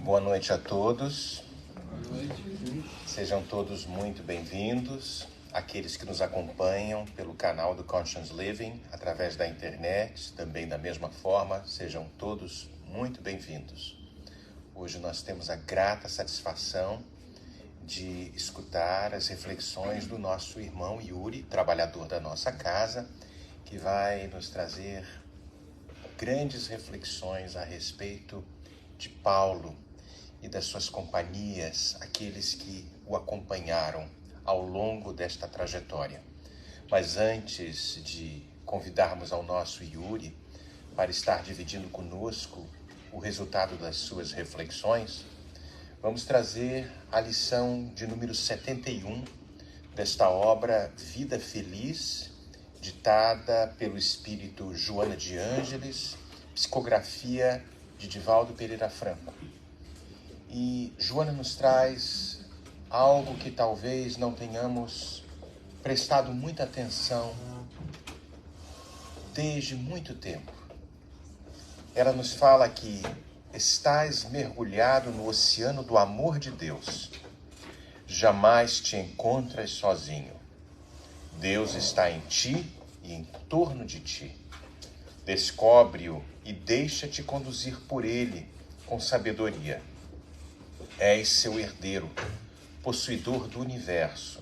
Boa noite a todos. Sejam todos muito bem-vindos. Aqueles que nos acompanham pelo canal do Conscious Living, através da internet, também da mesma forma, sejam todos muito bem-vindos. Hoje nós temos a grata satisfação de escutar as reflexões do nosso irmão Yuri, trabalhador da nossa casa, que vai nos trazer grandes reflexões a respeito de Paulo e das suas companhias, aqueles que o acompanharam ao longo desta trajetória. Mas antes de convidarmos ao nosso Yuri para estar dividindo conosco o resultado das suas reflexões, vamos trazer a lição de número 71 desta obra Vida Feliz, ditada pelo espírito Joana de Ângeles, psicografia de Divaldo Pereira Franco. E Joana nos traz algo que talvez não tenhamos prestado muita atenção desde muito tempo. Ela nos fala que estás mergulhado no oceano do amor de Deus. Jamais te encontras sozinho. Deus está em ti e em torno de ti. Descobre-o e deixa-te conduzir por ele com sabedoria. És seu herdeiro, possuidor do universo.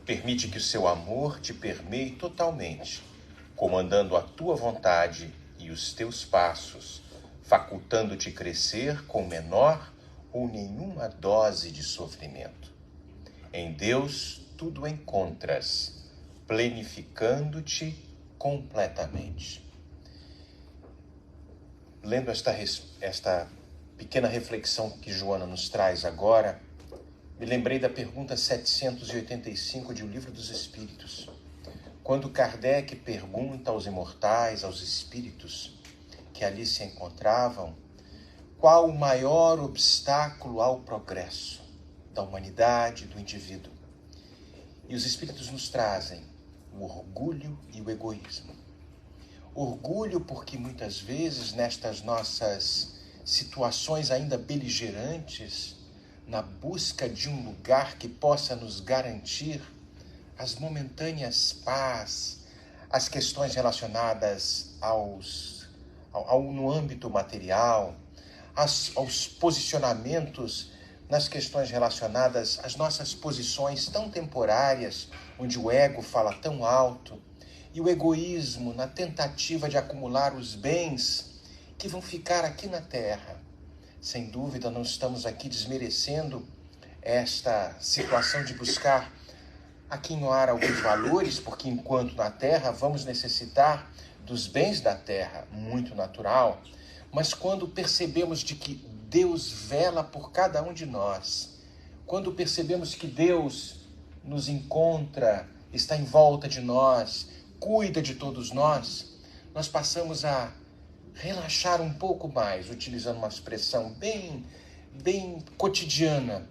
Permite que o seu amor te permeie totalmente, comandando a tua vontade e os teus passos, facultando-te crescer com menor ou nenhuma dose de sofrimento. Em Deus tudo encontras, plenificando-te completamente. Lendo esta pequena reflexão que Joana nos traz agora, me lembrei da pergunta 785 de O Livro dos Espíritos, quando Kardec pergunta aos imortais, aos espíritos que ali se encontravam, qual o maior obstáculo ao progresso da humanidade, do indivíduo. E os espíritos nos trazem o orgulho e o egoísmo. Orgulho porque muitas vezes nestas nossas situações ainda beligerantes, na busca de um lugar que possa nos garantir as momentâneas paz, as questões relacionadas no âmbito material, aos posicionamentos nas questões relacionadas às nossas posições tão temporárias, onde o ego fala tão alto, e o egoísmo na tentativa de acumular os bens que vão ficar aqui na Terra. Sem dúvida, não estamos aqui desmerecendo esta situação de buscar aquinhoar alguns valores, porque enquanto na Terra vamos necessitar dos bens da Terra, muito natural, mas quando percebemos de que Deus vela por cada um de nós, quando percebemos que Deus nos encontra, está em volta de nós, cuida de todos nós, nós passamos a relaxar um pouco mais, utilizando uma expressão bem cotidiana,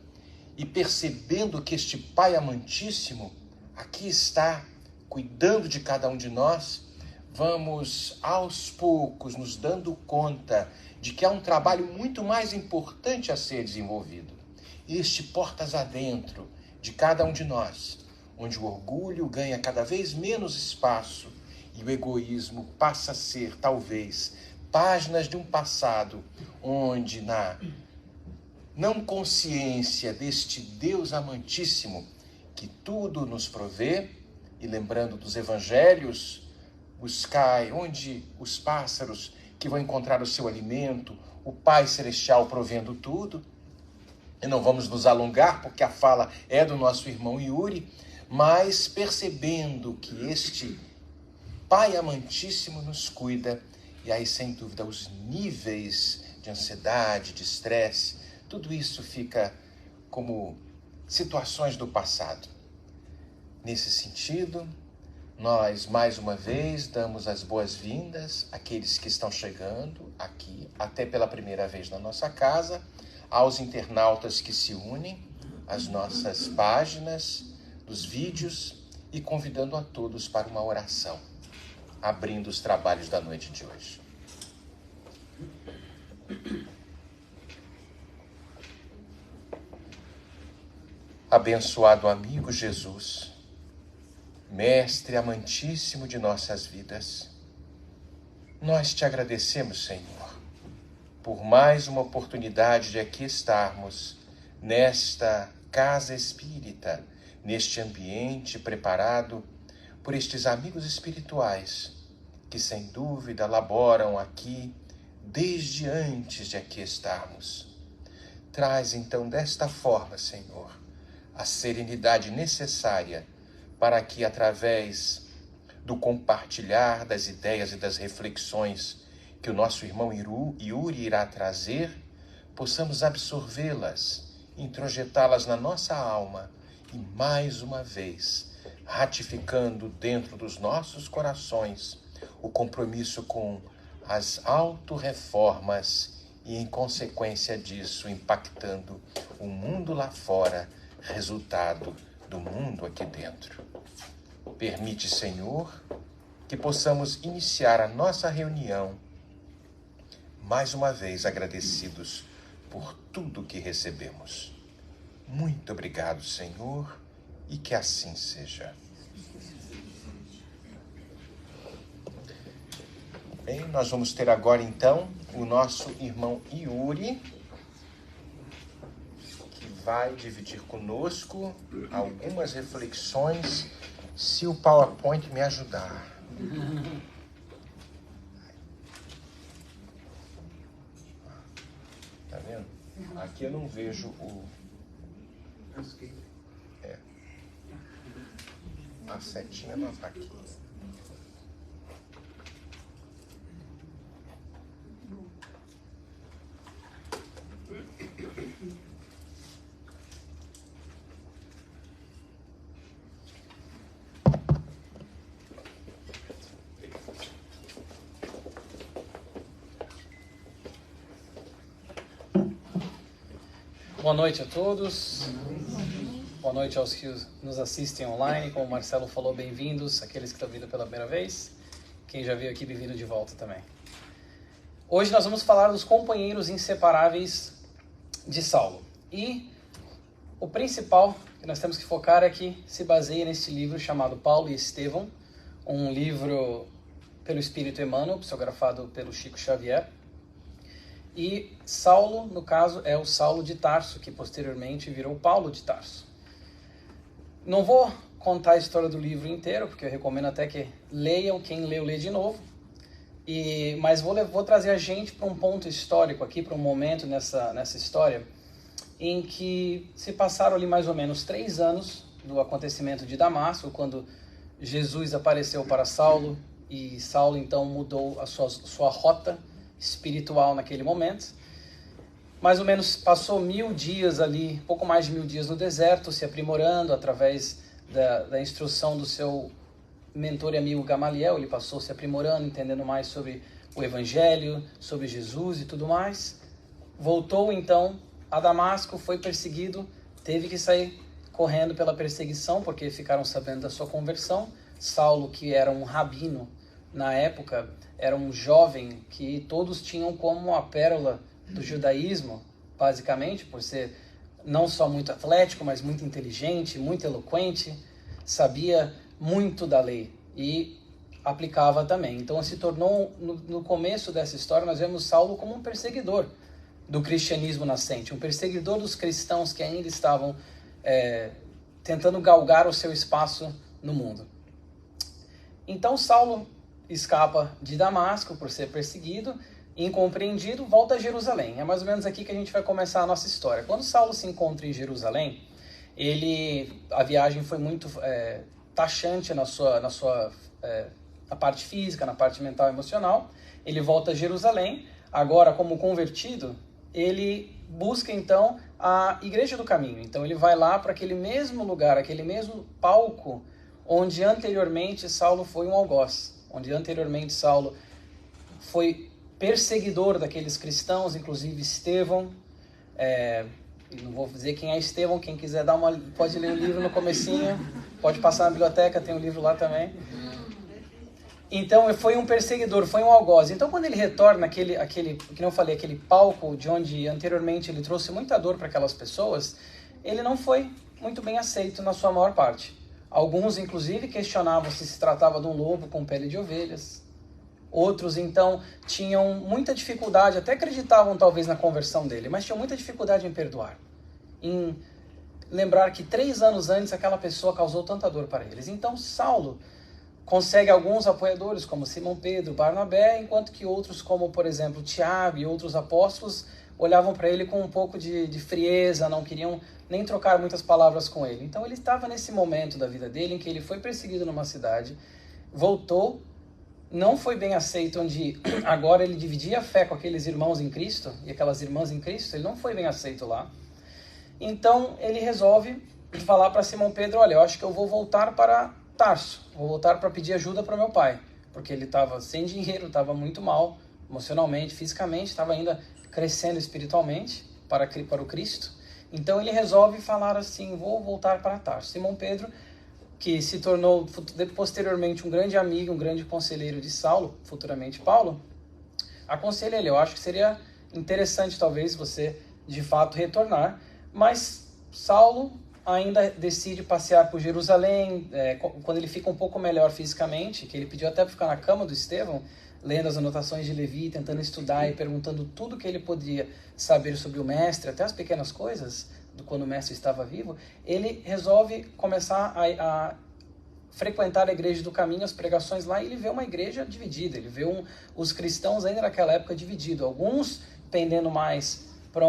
e percebendo que este Pai amantíssimo aqui está cuidando de cada um de nós, vamos aos poucos nos dando conta de que há um trabalho muito mais importante a ser desenvolvido. Este portas adentro de cada um de nós, onde o orgulho ganha cada vez menos espaço e o egoísmo passa a ser, talvez, páginas de um passado onde na não consciência deste Deus amantíssimo que tudo nos provê, e lembrando dos evangelhos, buscai onde os pássaros que vão encontrar o seu alimento, o Pai Celestial provendo tudo. E não vamos nos alongar porque a fala é do nosso irmão Yuri, mas percebendo que este Pai amantíssimo nos cuida, e aí sem dúvida os níveis de ansiedade, de estresse, tudo isso fica como situações do passado. Nesse sentido, nós mais uma vez damos as boas-vindas àqueles que estão chegando aqui, até pela primeira vez na nossa casa, aos internautas que se unem às nossas páginas, dos vídeos, e convidando a todos para uma oração, abrindo os trabalhos da noite de hoje. Abençoado amigo Jesus, Mestre amantíssimo de nossas vidas, nós te agradecemos, Senhor, por mais uma oportunidade de aqui estarmos nesta casa espírita, neste ambiente preparado por estes amigos espirituais que, sem dúvida, laboram aqui desde antes de aqui estarmos. Traz, então, desta forma, Senhor, a serenidade necessária para que, através do compartilhar das ideias e das reflexões que o nosso irmão Yuri irá trazer, possamos absorvê-las, introjetá-las na nossa alma e, mais uma vez, ratificando dentro dos nossos corações o compromisso com as autorreformas e, em consequência disso, impactando o mundo lá fora, resultado do mundo aqui dentro. Permite, Senhor, que possamos iniciar a nossa reunião, mais uma vez agradecidos por tudo que recebemos. Muito obrigado, Senhor, e que assim seja. Bem, nós vamos ter agora, então, o nosso irmão Yuri, que vai dividir conosco algumas reflexões, se o PowerPoint me ajudar. Tá vendo? Aqui eu não vejo o... A setinha não está aqui. Boa noite a todos. Boa noite aos que nos assistem online. Como o Marcelo falou, bem-vindos. Aqueles que estão vindo pela primeira vez. Quem já veio aqui, bem-vindo de volta também. Hoje nós vamos falar dos companheiros inseparáveis de Saulo. E o principal que nós temos que focar é que se baseia neste livro chamado Paulo e Estevão, um livro pelo Espírito Emmanuel, psicografado pelo Chico Xavier. E Saulo, no caso, é o Saulo de Tarso, que posteriormente virou Paulo de Tarso. Não vou contar a história do livro inteiro, porque eu recomendo até que leiam, quem leu, lê de novo. Mas vou trazer a gente para um ponto histórico aqui, para um momento nessa história, em que se passaram ali mais ou menos 3 anos do acontecimento de Damasco, quando Jesus apareceu para Saulo, e Saulo então mudou a sua rota espiritual naquele momento. Mais ou menos passou 1000 dias ali, pouco mais de 1000 dias no deserto, se aprimorando através da instrução do seu mentor e amigo Gamaliel. Ele passou se aprimorando, entendendo mais sobre o Evangelho, sobre Jesus e tudo mais. Voltou então a Damasco, foi perseguido, teve que sair correndo pela perseguição, porque ficaram sabendo da sua conversão. Saulo, que era um rabino na época, era um jovem que todos tinham como a pérola do judaísmo, basicamente, por ser não só muito atlético, mas muito inteligente, muito eloquente, sabia muito da lei e aplicava também. Então se tornou, no começo dessa história, nós vemos Saulo como um perseguidor do cristianismo nascente, um perseguidor dos cristãos que ainda estavam tentando galgar o seu espaço no mundo. Então Saulo escapa de Damasco por ser perseguido, incompreendido, volta a Jerusalém. É mais ou menos aqui que a gente vai começar a nossa história. Quando Saulo se encontra em Jerusalém, a viagem foi muito taxante na parte física, na parte mental e emocional. Ele volta a Jerusalém, agora como convertido, ele busca então a Igreja do Caminho. Então ele vai lá para aquele mesmo lugar, aquele mesmo palco onde anteriormente Saulo foi um algoz, onde anteriormente Saulo foi perseguidor daqueles cristãos, inclusive Estevão. Não vou dizer quem é Estevão, quem quiser pode ler o livro no comecinho, pode passar na biblioteca, tem um livro lá também. Então, foi um perseguidor, foi um algoz. Então, quando ele retorna que eu falei, aquele palco de onde anteriormente ele trouxe muita dor para aquelas pessoas, ele não foi muito bem aceito na sua maior parte. Alguns, inclusive, questionavam se tratava de um lobo com pele de ovelhas. Outros, então, tinham muita dificuldade, até acreditavam talvez na conversão dele, mas tinham muita dificuldade em perdoar. Em lembrar que 3 anos antes aquela pessoa causou tanta dor para eles. Então, Saulo consegue alguns apoiadores, como Simão Pedro, Barnabé, enquanto que outros, como, por exemplo, Tiago e outros apóstolos, olhavam para ele com um pouco de frieza, não queriam nem trocar muitas palavras com ele. Então, ele estava nesse momento da vida dele em que ele foi perseguido numa cidade, voltou, não foi bem aceito, onde agora ele dividia a fé com aqueles irmãos em Cristo e aquelas irmãs em Cristo, ele não foi bem aceito lá. Então, ele resolve falar para Simão Pedro, olha, eu acho que eu vou voltar para Tarso, vou voltar para pedir ajuda para meu pai, porque ele estava sem dinheiro, estava muito mal, emocionalmente, fisicamente, estava ainda crescendo espiritualmente para o Cristo. Então ele resolve falar assim, vou voltar para Tarso. Simão Pedro, que se tornou posteriormente um grande amigo, um grande conselheiro de Saulo, futuramente Paulo, aconselha ele, eu acho que seria interessante talvez você de fato retornar, mas Saulo ainda decide passear por Jerusalém, quando ele fica um pouco melhor fisicamente, que ele pediu até para ficar na cama do Estevão, lendo as anotações de Levi, tentando estudar e perguntando tudo que ele podia saber sobre o mestre, até as pequenas coisas, do quando o mestre estava vivo, ele resolve começar a frequentar a igreja do caminho, as pregações lá, e ele vê uma igreja dividida, ele vê os cristãos ainda naquela época divididos, alguns pendendo mais para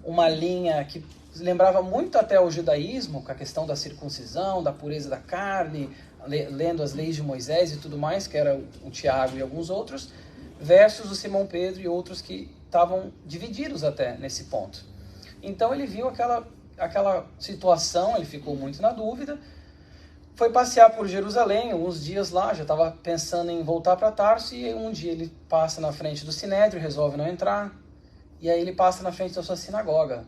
uma linha que lembrava muito até o judaísmo, com a questão da circuncisão, da pureza da carne, lendo as leis de Moisés e tudo mais, que era o Tiago e alguns outros, versus o Simão Pedro e outros que estavam divididos até nesse ponto. Então ele viu aquela situação, ele ficou muito na dúvida, foi passear por Jerusalém, alguns dias lá, já estava pensando em voltar para Tarso, e um dia ele passa na frente do Sinédrio, resolve não entrar, e aí ele passa na frente da sua sinagoga,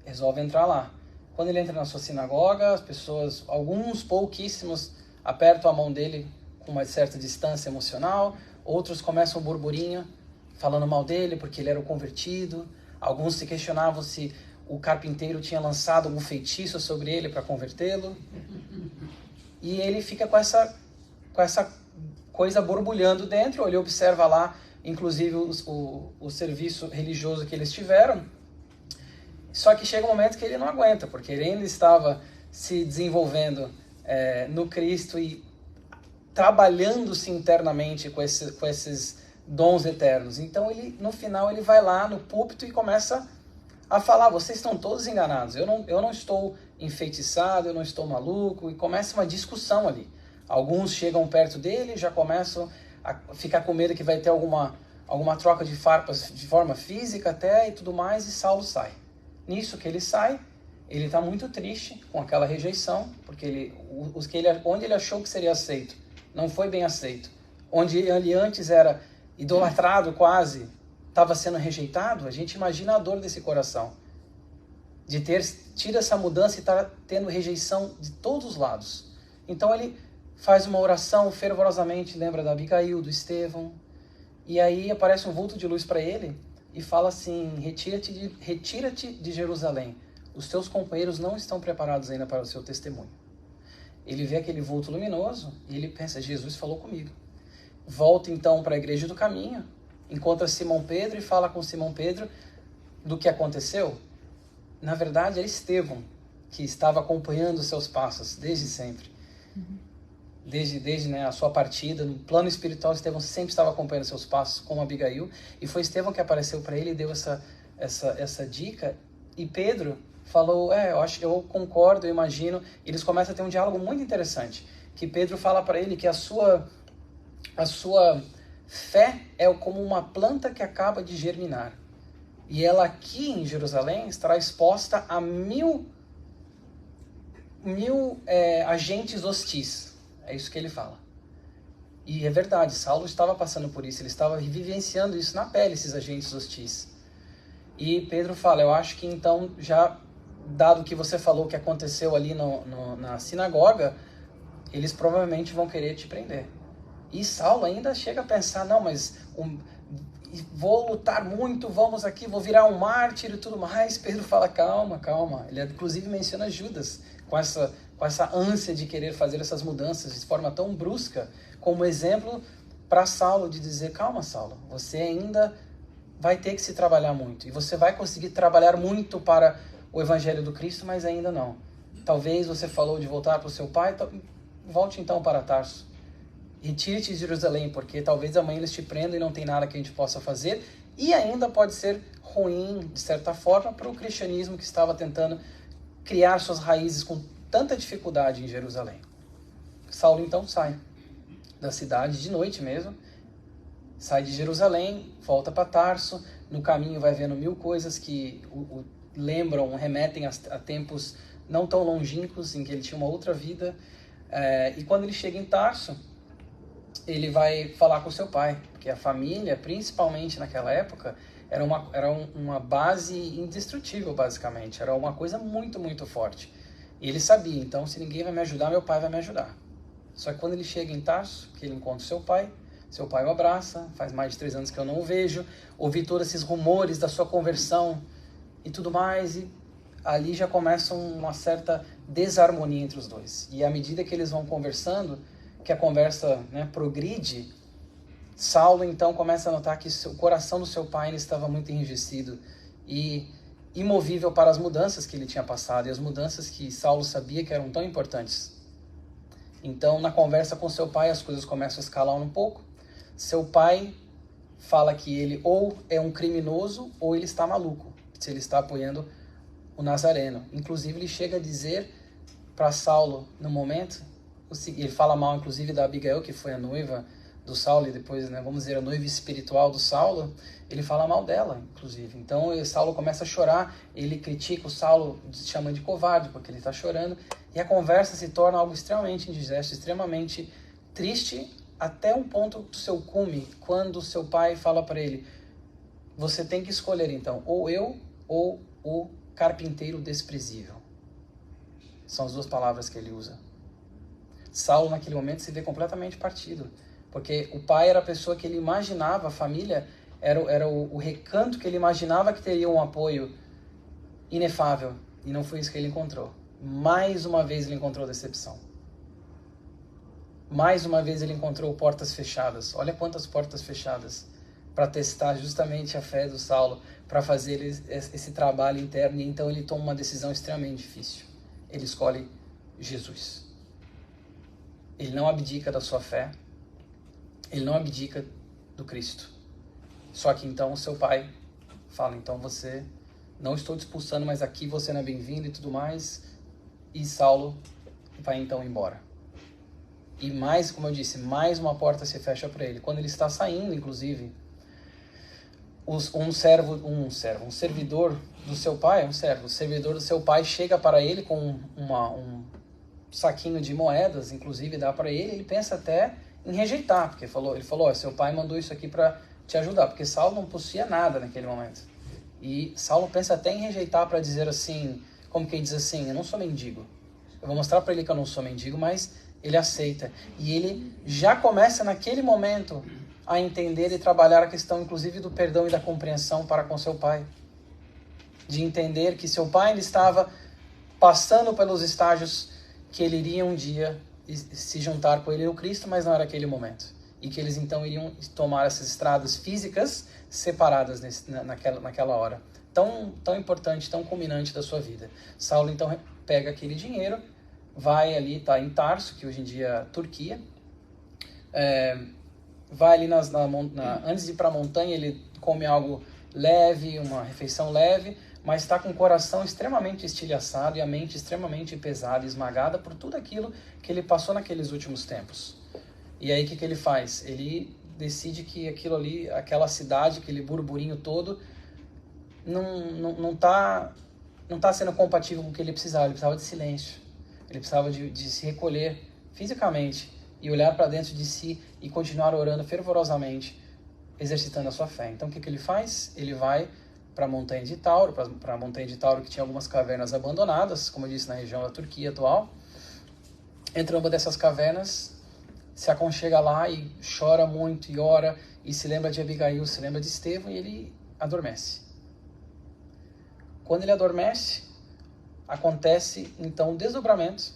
resolve entrar lá. Quando ele entra na sua sinagoga, as pessoas, alguns pouquíssimos, apertam a mão dele com uma certa distância emocional, outros começam um burburinho, falando mal dele porque ele era o convertido, alguns se questionavam se o carpinteiro tinha lançado algum feitiço sobre ele para convertê-lo, e ele fica com essa coisa borbulhando dentro. Ele observa lá, inclusive, o serviço religioso que eles tiveram. Só que chega um momento que ele não aguenta, porque ele ainda estava se desenvolvendo no Cristo e trabalhando-se internamente com esses dons eternos. Então, no final, ele vai lá no púlpito e começa a falar, vocês estão todos enganados, eu não estou enfeitiçado, eu não estou maluco, e começa uma discussão ali. Alguns chegam perto dele, já começam a ficar com medo que vai ter alguma troca de farpas de forma física até e tudo mais, e Saulo sai. Nisso que ele sai, ele está muito triste com aquela rejeição, porque onde ele achou que seria aceito, não foi bem aceito. Onde ele antes era idolatrado quase, estava sendo rejeitado. A gente imagina a dor desse coração, de ter tido essa mudança e estar tendo rejeição de todos os lados. Então ele faz uma oração fervorosamente, lembra da Abigail, do Estevão, e aí aparece um vulto de luz para ele, e fala assim, retira-te de Jerusalém, os teus companheiros não estão preparados ainda para o seu testemunho. Ele vê aquele vulto luminoso e ele pensa, Jesus falou comigo. Volta então para a igreja do caminho, encontra Simão Pedro e fala com Simão Pedro do que aconteceu. Na verdade, é Estevão que estava acompanhando os seus passos desde sempre. Desde a sua partida, no plano espiritual, Estevão sempre estava acompanhando seus passos, como Abigail, e foi Estevão que apareceu para ele e deu essa dica, e Pedro falou, eu concordo, eu imagino, e eles começam a ter um diálogo muito interessante, que Pedro fala para ele que a sua fé é como uma planta que acaba de germinar, e ela aqui em Jerusalém estará exposta a mil agentes hostis. É isso que ele fala. E é verdade, Saulo estava passando por isso, ele estava vivenciando isso na pele, esses agentes hostis. E Pedro fala, eu acho que então, já dado que você falou que aconteceu ali na sinagoga, eles provavelmente vão querer te prender. E Saulo ainda chega a pensar, não, mas vou lutar muito, vamos aqui, vou virar um mártir e tudo mais. Pedro fala, calma, calma. Ele inclusive menciona Judas, com essa ânsia de querer fazer essas mudanças de forma tão brusca, como exemplo para Saulo, de dizer, calma Saulo, você ainda vai ter que se trabalhar muito, e você vai conseguir trabalhar muito para o Evangelho do Cristo, mas ainda não. Talvez você falou de voltar para o seu pai, volte então para Tarso. Retire-te de Jerusalém, porque talvez amanhã eles te prendam e não tem nada que a gente possa fazer, e ainda pode ser ruim, de certa forma, para o cristianismo que estava tentando criar suas raízes com tanta dificuldade em Jerusalém. Saulo então sai da cidade, de noite mesmo, sai de Jerusalém, volta para Tarso, no caminho vai vendo mil coisas que lembram, remetem a tempos não tão longínquos, em que ele tinha uma outra vida, e quando ele chega em Tarso, ele vai falar com seu pai, porque a família, principalmente naquela época, era uma base indestrutível, basicamente, era uma coisa muito, muito forte. E ele sabia, então, se ninguém vai me ajudar, meu pai vai me ajudar. Só que quando ele chega em Tarso, que ele encontra seu pai o abraça, faz mais de 3 anos que eu não o vejo, ouvi todos esses rumores da sua conversão e tudo mais, e ali já começa uma certa desarmonia entre os dois. E à medida que eles vão conversando, que a conversa, né, progride, Saulo então começa a notar que o coração do seu pai estava muito enrijecido e imovível para as mudanças que ele tinha passado, e as mudanças que Saulo sabia que eram tão importantes. Então, na conversa com seu pai, as coisas começam a escalar um pouco. Seu pai fala que ele ou é um criminoso ou ele está maluco, se ele está apoiando o Nazareno. Inclusive, ele chega a dizer para Saulo, no momento, ele fala mal, inclusive, da Abigail, que foi a noiva do Saulo, e depois, né, vamos dizer, a noiva espiritual do Saulo, ele fala mal dela, inclusive. Então, Saulo começa a chorar, ele critica o Saulo, chamando de covarde, porque ele está chorando, e a conversa se torna algo extremamente indigesto, extremamente triste, até um ponto do seu cume, quando seu pai fala para ele, você tem que escolher, então, ou eu, ou o carpinteiro desprezível. São as 2 palavras que ele usa. Saulo, naquele momento, se vê completamente partido, porque o pai era a pessoa que ele imaginava, a família era o recanto que ele imaginava que teria um apoio inefável, e não foi isso que ele encontrou. Mais uma vez ele encontrou decepção. Mais uma vez ele encontrou portas fechadas. Olha quantas portas fechadas, para testar justamente a fé do Saulo, para fazer esse trabalho interno, e então ele toma uma decisão extremamente difícil. Ele escolhe Jesus. Ele não abdica da sua fé, ele não abdica do Cristo. Só que então o seu pai fala, então você, não estou te expulsando, mas aqui você não é bem-vindo e tudo mais. E Saulo vai então embora. E mais, como eu disse, mais uma porta se fecha para ele. Quando ele está saindo, inclusive, um servidor do seu pai, o servidor do seu pai chega para ele com um saquinho de moedas, inclusive dá para ele pensa até em rejeitar, porque ele falou, seu pai mandou isso aqui para te ajudar, porque Saulo não possuía nada naquele momento. E Saulo pensa até em rejeitar para dizer assim, como quem diz assim, eu não sou mendigo. Eu vou mostrar para ele que eu não sou mendigo, mas ele aceita. E ele já começa naquele momento a entender e trabalhar a questão, inclusive, do perdão e da compreensão para com seu pai. De entender que seu pai ele estava passando pelos estágios que ele iria um dia se juntar com ele no Cristo, mas não era aquele momento. E que eles então iriam tomar essas estradas físicas separadas naquela hora. Tão importante, tão culminante da sua vida. Saulo então pega aquele dinheiro, vai ali, está em Tarso, que hoje em dia é Turquia, vai ali antes de ir para a montanha, ele come algo leve, uma refeição leve, mas está com o coração extremamente estilhaçado e a mente extremamente pesada e esmagada por tudo aquilo que ele passou naqueles últimos tempos. E aí o que ele faz? Ele decide que aquilo ali, aquela cidade, aquele burburinho todo, não tá sendo compatível com o que ele precisava de silêncio. Ele precisava de se recolher fisicamente e olhar para dentro de si e continuar orando fervorosamente, exercitando a sua fé. Então o que ele faz? Ele vai para a montanha de Tauro, para a montanha de Tauro que tinha algumas cavernas abandonadas, como eu disse, na região da Turquia atual. Entra numa dessas cavernas, se aconchega lá e chora muito e ora e se lembra de Abigail, se lembra de Estevão, e ele adormece. Quando ele adormece, acontece então um desdobramento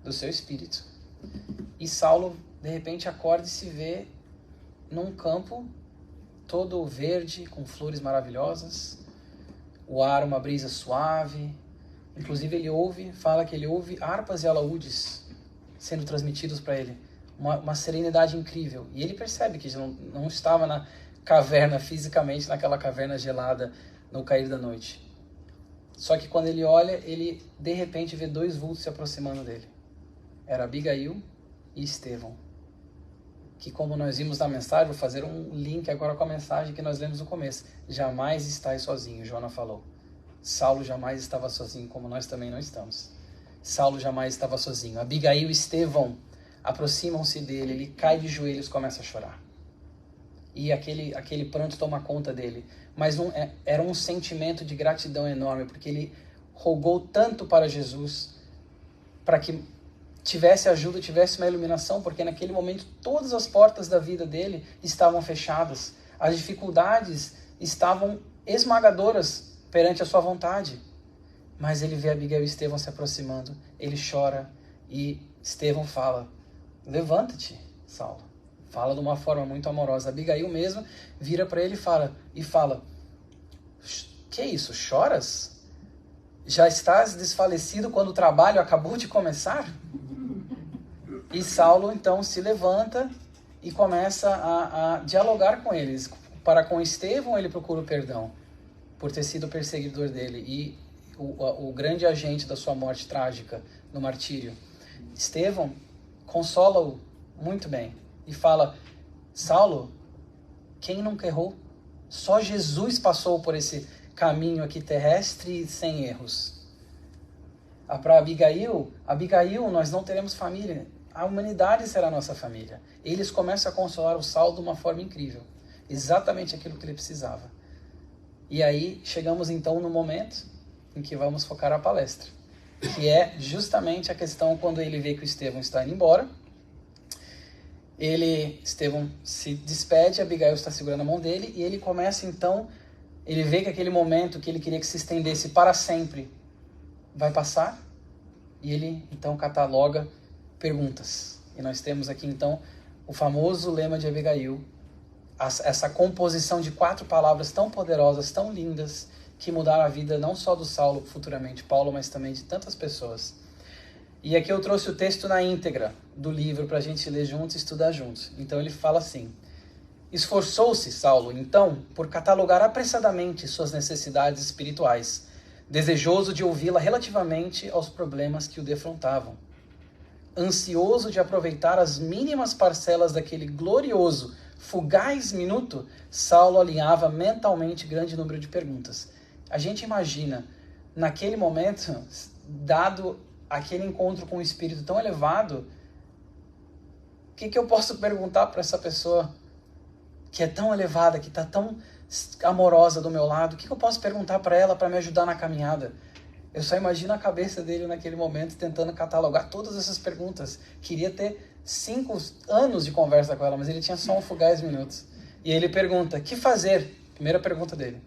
do seu espírito. E Saulo, de repente, acorda e se vê num campo todo verde, com flores maravilhosas, o ar, uma brisa suave. Inclusive fala que ele ouve harpas e alaúdes sendo transmitidos para ele. Uma serenidade incrível. E ele percebe que não estava na caverna fisicamente, naquela caverna gelada no cair da noite. Só que quando ele olha, ele de repente vê dois vultos se aproximando dele. Era Abigail e Estevão. Que, como nós vimos na mensagem, vou fazer um link agora com a mensagem que nós lemos no começo. Jamais estais sozinho, Joana falou. Saulo jamais estava sozinho, como nós também não estamos. Saulo jamais estava sozinho. Abigail e Estevão aproximam-se dele, ele cai de joelhos e começa a chorar. E aquele pranto toma conta dele. Mas era um sentimento de gratidão enorme, porque ele rogou tanto para Jesus, para que tivesse ajuda, tivesse uma iluminação, porque naquele momento todas as portas da vida dele estavam fechadas. As dificuldades estavam esmagadoras perante a sua vontade. Mas ele vê Abigail e Estevão se aproximando, ele chora e Estevão fala: levanta-te, Saulo. Fala de uma forma muito amorosa. Abigail mesmo vira para ele e fala: que isso, choras? Já estás desfalecido quando o trabalho acabou de começar? E Saulo então se levanta e começa a dialogar com eles. Para com Estevão ele procura o perdão por ter sido perseguidor dele e o grande agente da sua morte trágica no martírio. Estevão consola-o muito bem e fala: Saulo, quem nunca errou? Só Jesus passou por esse caminho aqui terrestre sem erros. Para Abigail, nós não teremos família. A humanidade será a nossa família. Eles começam a consolar o Saulo de uma forma incrível. Exatamente aquilo que ele precisava. E aí chegamos então no momento em que vamos focar a palestra, que é justamente a questão quando ele vê que o Estevão está indo embora. Estevão se despede, Abigail está segurando a mão dele, e ele começa então, ele vê que aquele momento que ele queria que se estendesse para sempre vai passar, e ele então cataloga perguntas. E nós temos aqui então o famoso lema de Abigail, essa composição de 4 palavras tão poderosas, tão lindas, que mudaram a vida não só do Saulo, futuramente Paulo, mas também de tantas pessoas. E aqui eu trouxe o texto na íntegra do livro para a gente ler juntos e estudar juntos. Então ele fala assim: esforçou-se Saulo, então, por catalogar apressadamente suas necessidades espirituais, desejoso de ouvi-la relativamente aos problemas que o defrontavam. Ansioso de aproveitar as mínimas parcelas daquele glorioso, fugaz minuto, Saulo alinhava mentalmente grande número de perguntas. A gente imagina, naquele momento, dado aquele encontro com um espírito tão elevado, o que eu posso perguntar para essa pessoa que é tão elevada, que está tão amorosa do meu lado? O que eu posso perguntar para ela para me ajudar na caminhada? Eu só imagino a cabeça dele naquele momento tentando catalogar todas essas perguntas. Queria ter 5 anos de conversa com ela, mas ele tinha só um fugaz minutos. E ele pergunta: que fazer? Primeira pergunta dele.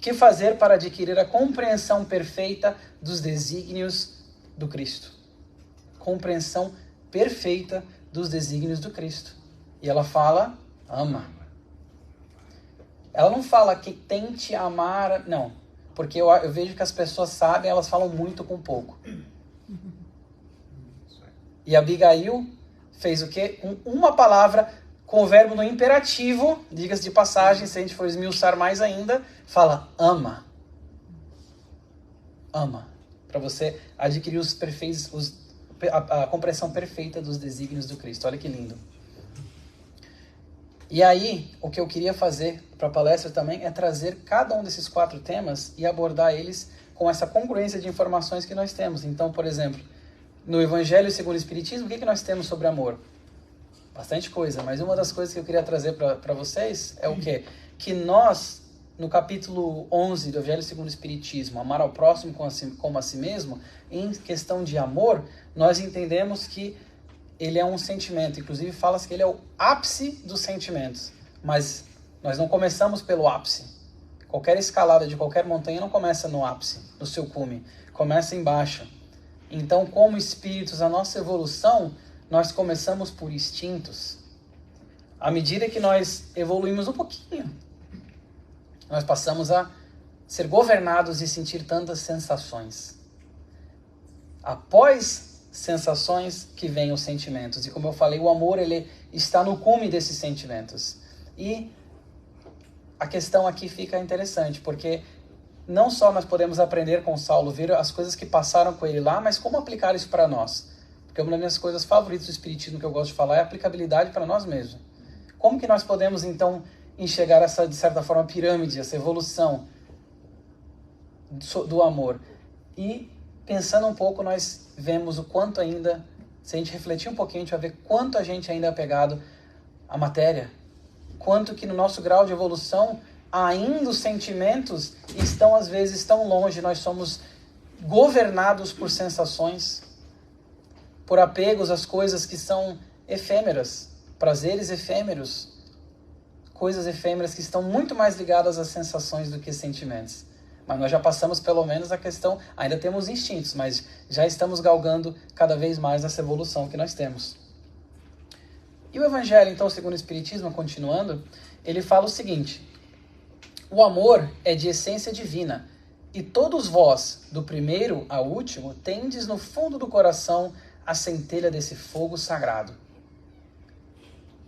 Que fazer para adquirir a compreensão perfeita dos desígnios do Cristo? Compreensão perfeita dos desígnios do Cristo. E ela fala: ama. Ela não fala que tente amar, não. Porque eu vejo que as pessoas sabem, elas falam muito com pouco. E Abigail fez o quê? Uma palavra com o verbo no imperativo, diga-se de passagem, se a gente for esmiuçar mais ainda, fala: ama. Ama. Para você adquirir a compreensão perfeita dos desígnios do Cristo. Olha que lindo. E aí, o que eu queria fazer para a palestra também é trazer cada um desses 4 temas e abordar eles com essa congruência de informações que nós temos. Então, por exemplo, no Evangelho segundo o Espiritismo, o que nós temos sobre amor? Bastante coisa, mas uma das coisas que eu queria trazer para vocês é o quê? Que nós, no capítulo 11 do Evangelho segundo o Espiritismo, amar ao próximo como a si mesmo, em questão de amor, nós entendemos que ele é um sentimento. Inclusive fala-se que ele é o ápice dos sentimentos. Mas nós não começamos pelo ápice. Qualquer escalada de qualquer montanha não começa no ápice, no seu cume. Começa embaixo. Então, como espíritos, a nossa evolução, nós começamos por instintos. À medida que nós evoluímos um pouquinho, nós passamos a ser governados e sentir tantas sensações. Após sensações que vêm os sentimentos. E como eu falei, o amor ele está no cume desses sentimentos. E a questão aqui fica interessante, porque não só nós podemos aprender com Saulo, ver as coisas que passaram com ele lá, mas como aplicar isso para nós. Porque uma das minhas coisas favoritas do Espiritismo que eu gosto de falar é a aplicabilidade para nós mesmos. Como que nós podemos, então, enxergar essa, de certa forma, pirâmide, essa evolução do amor? E, pensando um pouco, nós vemos o quanto ainda, se a gente refletir um pouquinho, a gente vai ver quanto a gente ainda é apegado à matéria. Quanto que no nosso grau de evolução, ainda os sentimentos estão, às vezes, tão longe. Nós somos governados por sensações, por apegos às coisas que são efêmeras, prazeres efêmeros, coisas efêmeras que estão muito mais ligadas às sensações do que sentimentos. Mas nós já passamos pelo menos a questão, ainda temos instintos, mas já estamos galgando cada vez mais essa evolução que nós temos. E o Evangelho, então, segundo o Espiritismo, continuando, ele fala o seguinte: o amor é de essência divina, e todos vós, do primeiro ao último, tendes no fundo do coração a centelha desse fogo sagrado.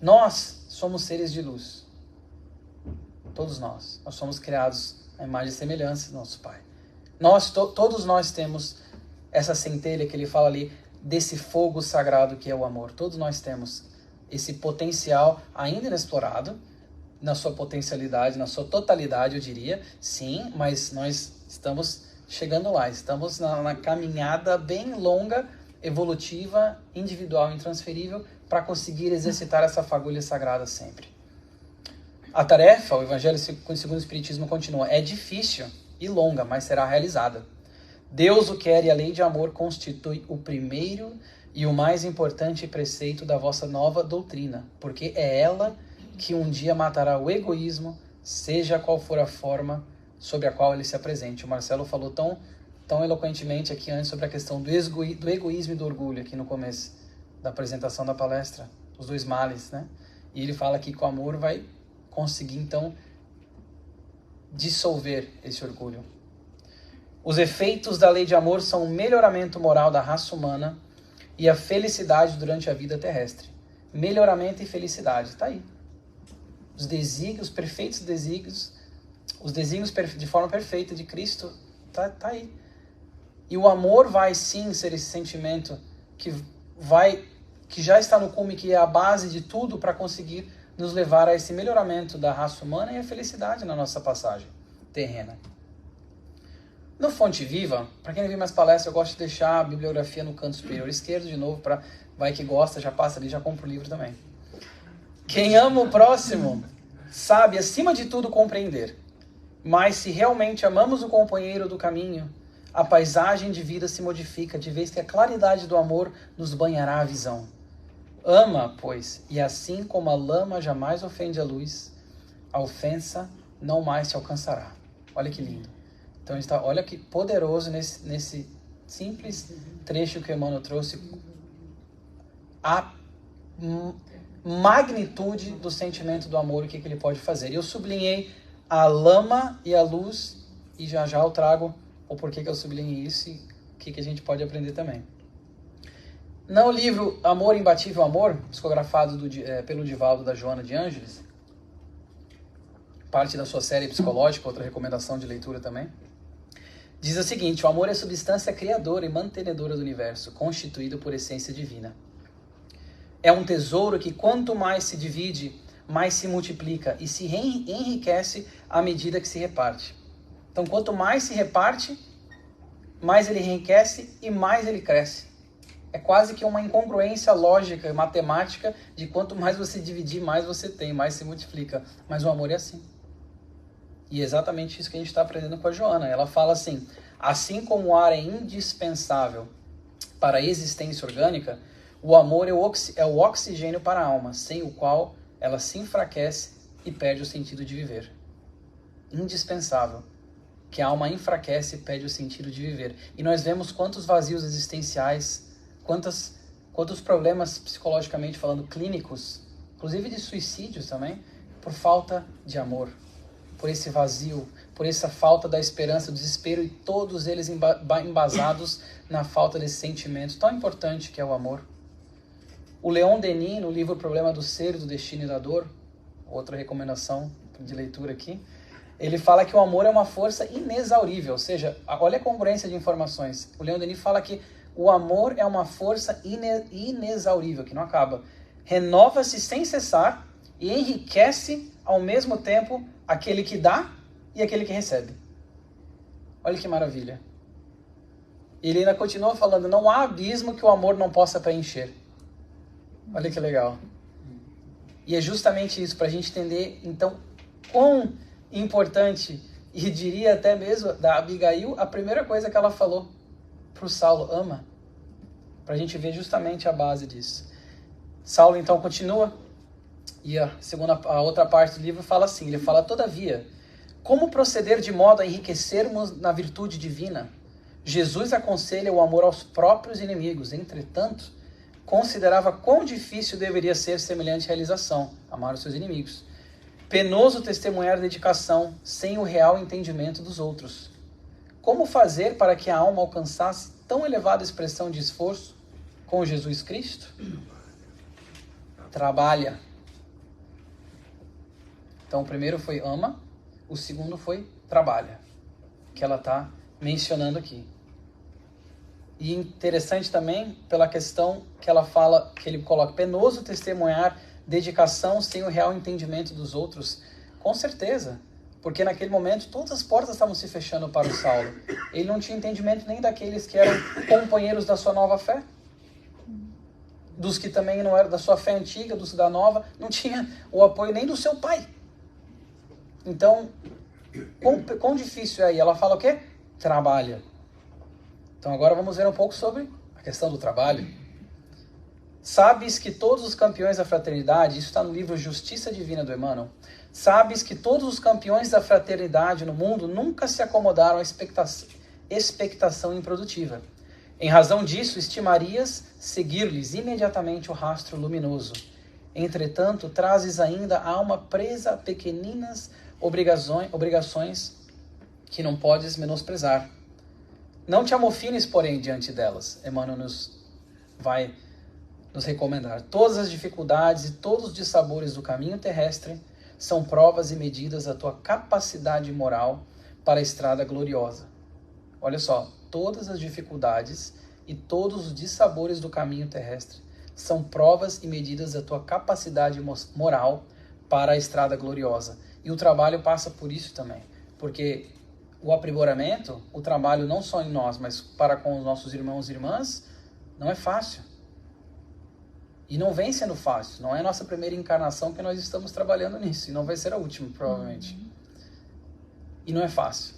Nós somos seres de luz. Todos nós. Nós somos criados à imagem e semelhança do nosso Pai. Todos nós temos essa centelha que ele fala ali, desse fogo sagrado que é o amor. Todos nós temos esse potencial ainda inexplorado, na sua potencialidade, na sua totalidade, eu diria, sim, mas nós estamos chegando lá, estamos na caminhada bem longa, evolutiva, individual, intransferível, para conseguir exercitar essa fagulha sagrada sempre. A tarefa, o Evangelho segundo o Espiritismo continua, é difícil e longa, mas será realizada. Deus o quer e a lei de amor constitui o primeiro e o mais importante preceito da vossa nova doutrina, porque é ela que um dia matará o egoísmo, seja qual for a forma sobre a qual ele se apresente. O Marcelo falou tão eloquentemente aqui antes sobre a questão do egoísmo e do orgulho, aqui no começo da apresentação da palestra, os dois males, né? E ele fala que com o amor vai conseguir, então, dissolver esse orgulho. Os efeitos da lei de amor são o melhoramento moral da raça humana e a felicidade durante a vida terrestre. Melhoramento e felicidade, está aí. Os desígnios, os perfeitos desígnios, os desígnios de forma perfeita de Cristo, tá aí. E o amor vai sim ser esse sentimento que já está no cume, que é a base de tudo para conseguir nos levar a esse melhoramento da raça humana e a felicidade na nossa passagem terrena. No Fonte Viva, para quem não viu mais palestras, eu gosto de deixar a bibliografia no canto superior esquerdo, de novo, para vai que gosta, já passa ali, já compra o livro também. Quem ama o próximo sabe, acima de tudo, compreender. Mas se realmente amamos o companheiro do caminho, a paisagem de vida se modifica, de vez que a claridade do amor nos banhará a visão. Ama, pois, e assim como a lama jamais ofende a luz, a ofensa não mais te alcançará. Olha que lindo. Então, olha que poderoso nesse simples trecho que o Emmanuel trouxe, a magnitude do sentimento do amor e o que ele pode fazer. Eu sublinhei a lama e a luz, e já eu trago o porquê que eu sublinhei isso e o que a gente pode aprender também. No livro Amor, Imbatível Amor, psicografado pelo Divaldo da Joana de Ângeles, parte da sua série psicológica, outra recomendação de leitura também, diz o seguinte: o amor é substância criadora e mantenedora do universo, constituído por essência divina. É um tesouro que quanto mais se divide, mais se multiplica e se enriquece à medida que se reparte. Então, quanto mais se reparte, mais ele enriquece e mais ele cresce. É quase que uma incongruência lógica, matemática, de quanto mais você dividir, mais você tem, mais se multiplica. Mas o amor é assim. E é exatamente isso que a gente está aprendendo com a Joana. Ela fala assim como o ar é indispensável para a existência orgânica, O amor é o oxigênio para a alma, sem o qual ela se enfraquece e perde o sentido de viver. Indispensável. Que a alma enfraquece e perde o sentido de viver. E nós vemos quantos vazios existenciais, quantos problemas psicologicamente falando, clínicos, inclusive de suicídios também, por falta de amor, por esse vazio, por essa falta da esperança, do desespero, e todos eles embasados na falta desse sentimento tão importante que é o amor. O Leon Denis, no livro O Problema do Ser, do Destino e da Dor, outra recomendação de leitura aqui, ele fala que o amor é uma força inexaurível, ou seja, olha a congruência de informações. O Leon Denis fala que o amor é uma força inexaurível, que não acaba. Renova-se sem cessar e enriquece ao mesmo tempo aquele que dá e aquele que recebe. Olha que maravilha. Ele ainda continua falando, não há abismo que o amor não possa preencher. Olha que legal. E é justamente isso, para a gente entender, então, quão importante, e diria até mesmo da Abigail, a primeira coisa que ela falou para o Saulo, ama. Para a gente ver justamente a base disso. Saulo então continua, e a outra parte do livro fala assim, ele fala, todavia, como proceder de modo a enriquecermos na virtude divina? Jesus aconselha o amor aos próprios inimigos, entretanto, considerava quão difícil deveria ser semelhante realização, amar os seus inimigos. Penoso testemunhar dedicação sem o real entendimento dos outros. Como fazer para que a alma alcançasse tão elevada expressão de esforço com Jesus Cristo? Trabalha. Então o primeiro foi ama, o segundo foi trabalha, que ela está mencionando aqui. E interessante também pela questão que ela fala, que ele coloca, penoso testemunhar dedicação sem o real entendimento dos outros. Com certeza, porque naquele momento todas as portas estavam se fechando para o Saulo. Ele não tinha entendimento nem daqueles que eram companheiros da sua nova fé, dos que também não eram da sua fé antiga, dos da nova, não tinha o apoio nem do seu pai. Então, quão difícil é aí? Ela fala o quê? Trabalha. Então agora vamos ver um pouco sobre a questão do trabalho. Sabes que todos os campeões da fraternidade, isso está no livro Justiça Divina do Emmanuel, sabes que todos os campeões da fraternidade no mundo nunca se acomodaram à expectação improdutiva. Em razão disso, estimarias seguir-lhes imediatamente o rastro luminoso. Entretanto, trazes ainda a alma presa a pequeninas obrigações que não podes menosprezar. Não te amofines, porém, diante delas. Emmanuel vai nos recomendar. Todas as dificuldades e todos os dissabores do caminho terrestre são provas e medidas da tua capacidade moral para a estrada gloriosa. Olha só, todas as dificuldades e todos os dissabores do caminho terrestre são provas e medidas da tua capacidade moral para a estrada gloriosa. E o trabalho passa por isso também, porque o aprimoramento, o trabalho não só em nós, mas para com os nossos irmãos e irmãs, não é fácil. E não vem sendo fácil. Não é a nossa primeira encarnação que nós estamos trabalhando nisso. E não vai ser a última, provavelmente. E não é fácil.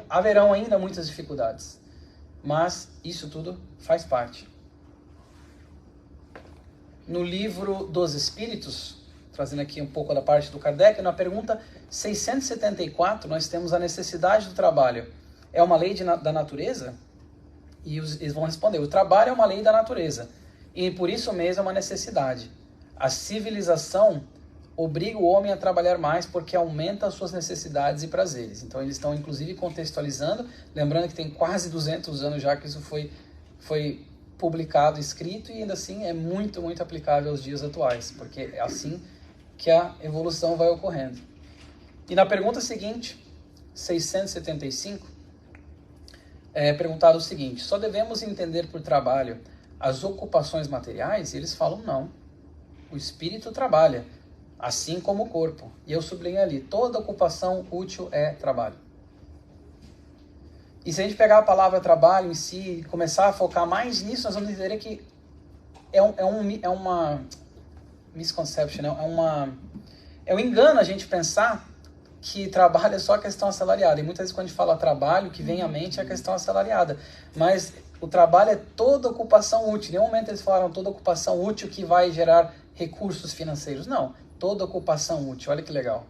Haverão ainda muitas dificuldades. Mas isso tudo faz parte. No livro dos Espíritos, trazendo aqui um pouco da parte do Kardec, na pergunta 674, nós temos a necessidade do trabalho. É uma lei da natureza? E eles vão responder, o trabalho é uma lei da natureza. E por isso mesmo é uma necessidade. A civilização obriga o homem a trabalhar mais porque aumenta as suas necessidades e prazeres. Então eles estão inclusive contextualizando, lembrando que tem quase 200 anos já que isso foi publicado, escrito, e ainda assim é muito, muito aplicável aos dias atuais, porque é assim que a evolução vai ocorrendo. E na pergunta seguinte, 675, é perguntado o seguinte, só devemos entender por trabalho as ocupações materiais? E eles falam não. O espírito trabalha, assim como o corpo. E eu sublinho ali, toda ocupação útil é trabalho. E se a gente pegar a palavra trabalho em si e começar a focar mais nisso, nós vamos entender que é uma misconception, é um engano a gente pensar que trabalho é só a questão assalariada. E muitas vezes quando a gente fala trabalho, o que vem à mente é a questão assalariada. Mas o trabalho é toda ocupação útil. Em nenhum momento eles falaram toda ocupação útil que vai gerar recursos financeiros. Não, toda ocupação útil. Olha que legal.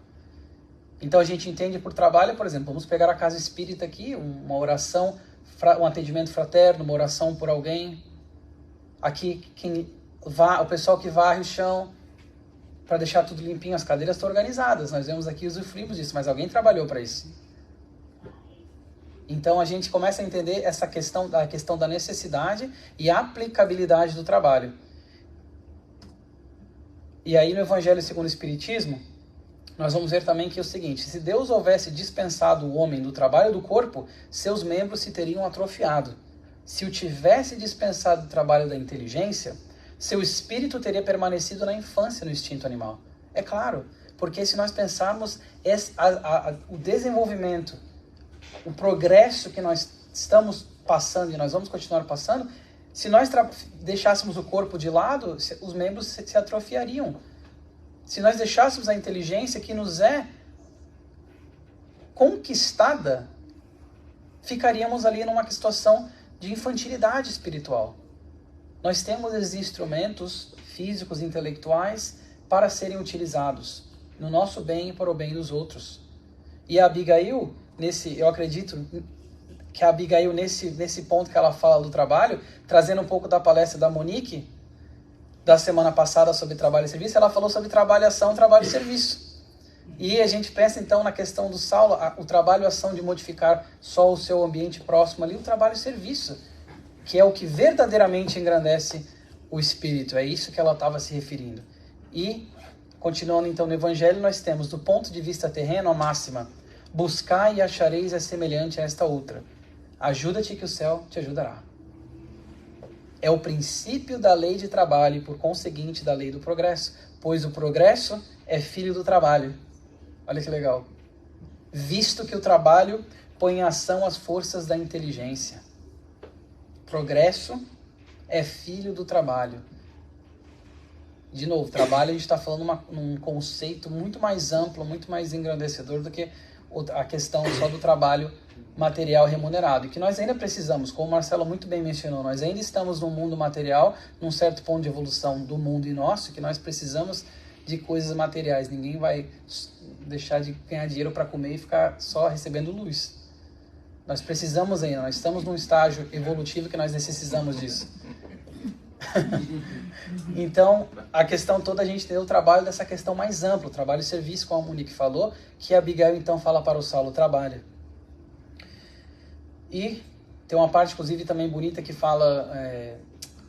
Então a gente entende por trabalho, por exemplo, vamos pegar a casa espírita aqui, uma oração, um atendimento fraterno, uma oração por alguém. Aqui o pessoal que varre o chão para deixar tudo limpinho, as cadeiras estão organizadas. Nós vemos aqui usufruímos disso, mas alguém trabalhou para isso. Então a gente começa a entender essa questão da necessidade e aplicabilidade do trabalho. E aí no Evangelho segundo o Espiritismo, nós vamos ver também que é o seguinte: se Deus houvesse dispensado o homem do trabalho do corpo, seus membros se teriam atrofiado. Se o tivesse dispensado do trabalho da inteligência, seu espírito teria permanecido na infância no instinto animal. É claro, porque se nós pensarmos o desenvolvimento, o progresso que nós estamos passando e nós vamos continuar passando, se nós deixássemos o corpo de lado, os membros se atrofiariam. Se nós deixássemos a inteligência que nos é conquistada, ficaríamos ali numa situação de infantilidade espiritual. Nós temos esses instrumentos físicos e intelectuais para serem utilizados no nosso bem e para o bem dos outros. E a Abigail, eu acredito que a Abigail, nesse ponto que ela fala do trabalho, trazendo um pouco da palestra da Monique, da semana passada sobre trabalho e serviço, ela falou sobre trabalho e ação, trabalho e serviço. E a gente pensa então na questão do Saulo, o trabalho e ação de modificar só o seu ambiente próximo ali, o trabalho e serviço, que é o que verdadeiramente engrandece o espírito. É isso que ela estava se referindo. E, continuando então no Evangelho, nós temos, do ponto de vista terreno, a máxima: buscai e achareis a semelhante a esta outra. Ajuda-te que o céu te ajudará. É o princípio da lei de trabalho e, por conseguinte, da lei do progresso, pois o progresso é filho do trabalho. Olha que legal. Visto que o trabalho põe em ação as forças da inteligência. Progresso é filho do trabalho. De novo, trabalho a gente está falando num conceito muito mais amplo, muito mais engrandecedor do que a questão só do trabalho material remunerado. E que nós ainda precisamos, como o Marcelo muito bem mencionou, nós ainda estamos num mundo material, num certo ponto de evolução do mundo e nosso, que nós precisamos de coisas materiais. Ninguém vai deixar de ganhar dinheiro para comer e ficar só recebendo luz. Nós precisamos ainda, nós estamos num estágio evolutivo que nós necessitamos disso. Então, a questão toda, a gente tem o trabalho dessa questão mais ampla, o trabalho e serviço, como a Monique falou, que a Abigail então fala para o Saulo: trabalha. E tem uma parte, inclusive, também bonita que fala,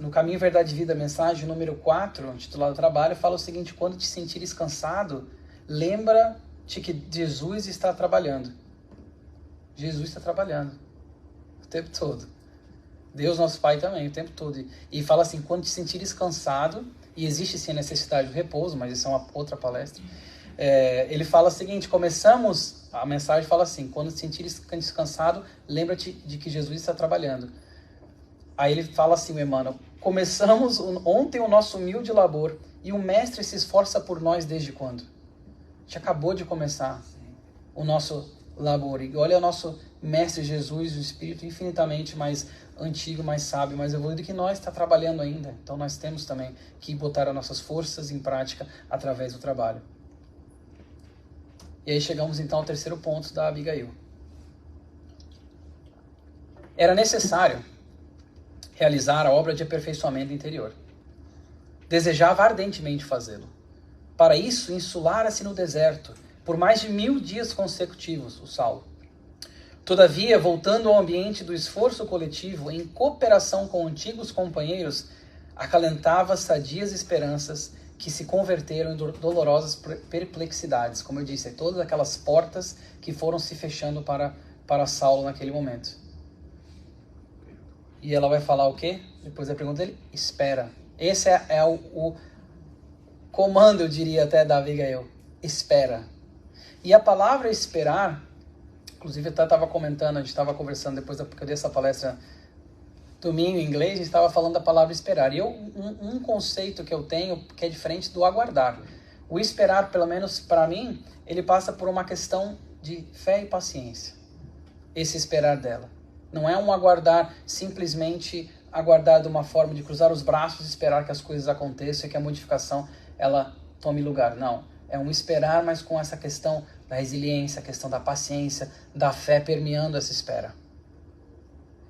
no Caminho, Verdade e Vida, mensagem número 4, intitulado Trabalho, fala o seguinte: quando te sentires cansado, lembra-te que Jesus está trabalhando. Jesus está trabalhando o tempo todo. Deus, nosso Pai, também, o tempo todo. E fala assim: quando te sentires cansado, e existe sim a necessidade do repouso, mas isso é uma outra palestra. Ele fala o seguinte: a mensagem fala assim: quando te sentires cansado, lembra-te de que Jesus está trabalhando. Aí ele fala assim, Emmanuel: começamos ontem o nosso humilde labor, e o Mestre se esforça por nós desde quando? A gente acabou de começar o nosso labor. E olha o nosso Mestre Jesus, o Espírito infinitamente mais antigo, mais sábio, mais evoluído que nós, está trabalhando ainda. Então nós temos também que botar as nossas forças em prática através do trabalho. E aí chegamos então ao terceiro ponto da Abigail. Era necessário realizar a obra de aperfeiçoamento interior. Desejava ardentemente fazê-lo. Para isso, insulara-se no deserto, por mais de 1000 dias consecutivos, o Saulo. Todavia, voltando ao ambiente do esforço coletivo, em cooperação com antigos companheiros, acalentava sadias esperanças que se converteram em dolorosas perplexidades. Como eu disse, todas aquelas portas que foram se fechando para Saulo naquele momento. E ela vai falar o quê? Depois da pergunta dele: espera. Esse é o comando, eu diria até, da Abigail. Espera. E a palavra esperar, inclusive eu até estava comentando, a gente estava conversando depois porque eu dei essa palestra domingo em inglês, a gente estava falando da palavra esperar. E um conceito que eu tenho que é diferente do aguardar. O esperar, pelo menos para mim, ele passa por uma questão de fé e paciência. Esse esperar dela. Não é um aguardar, simplesmente aguardar de uma forma de cruzar os braços e esperar que as coisas aconteçam e que a modificação ela tome lugar. Não, é um esperar, mas com essa questão da resiliência, a questão da paciência, da fé permeando essa espera.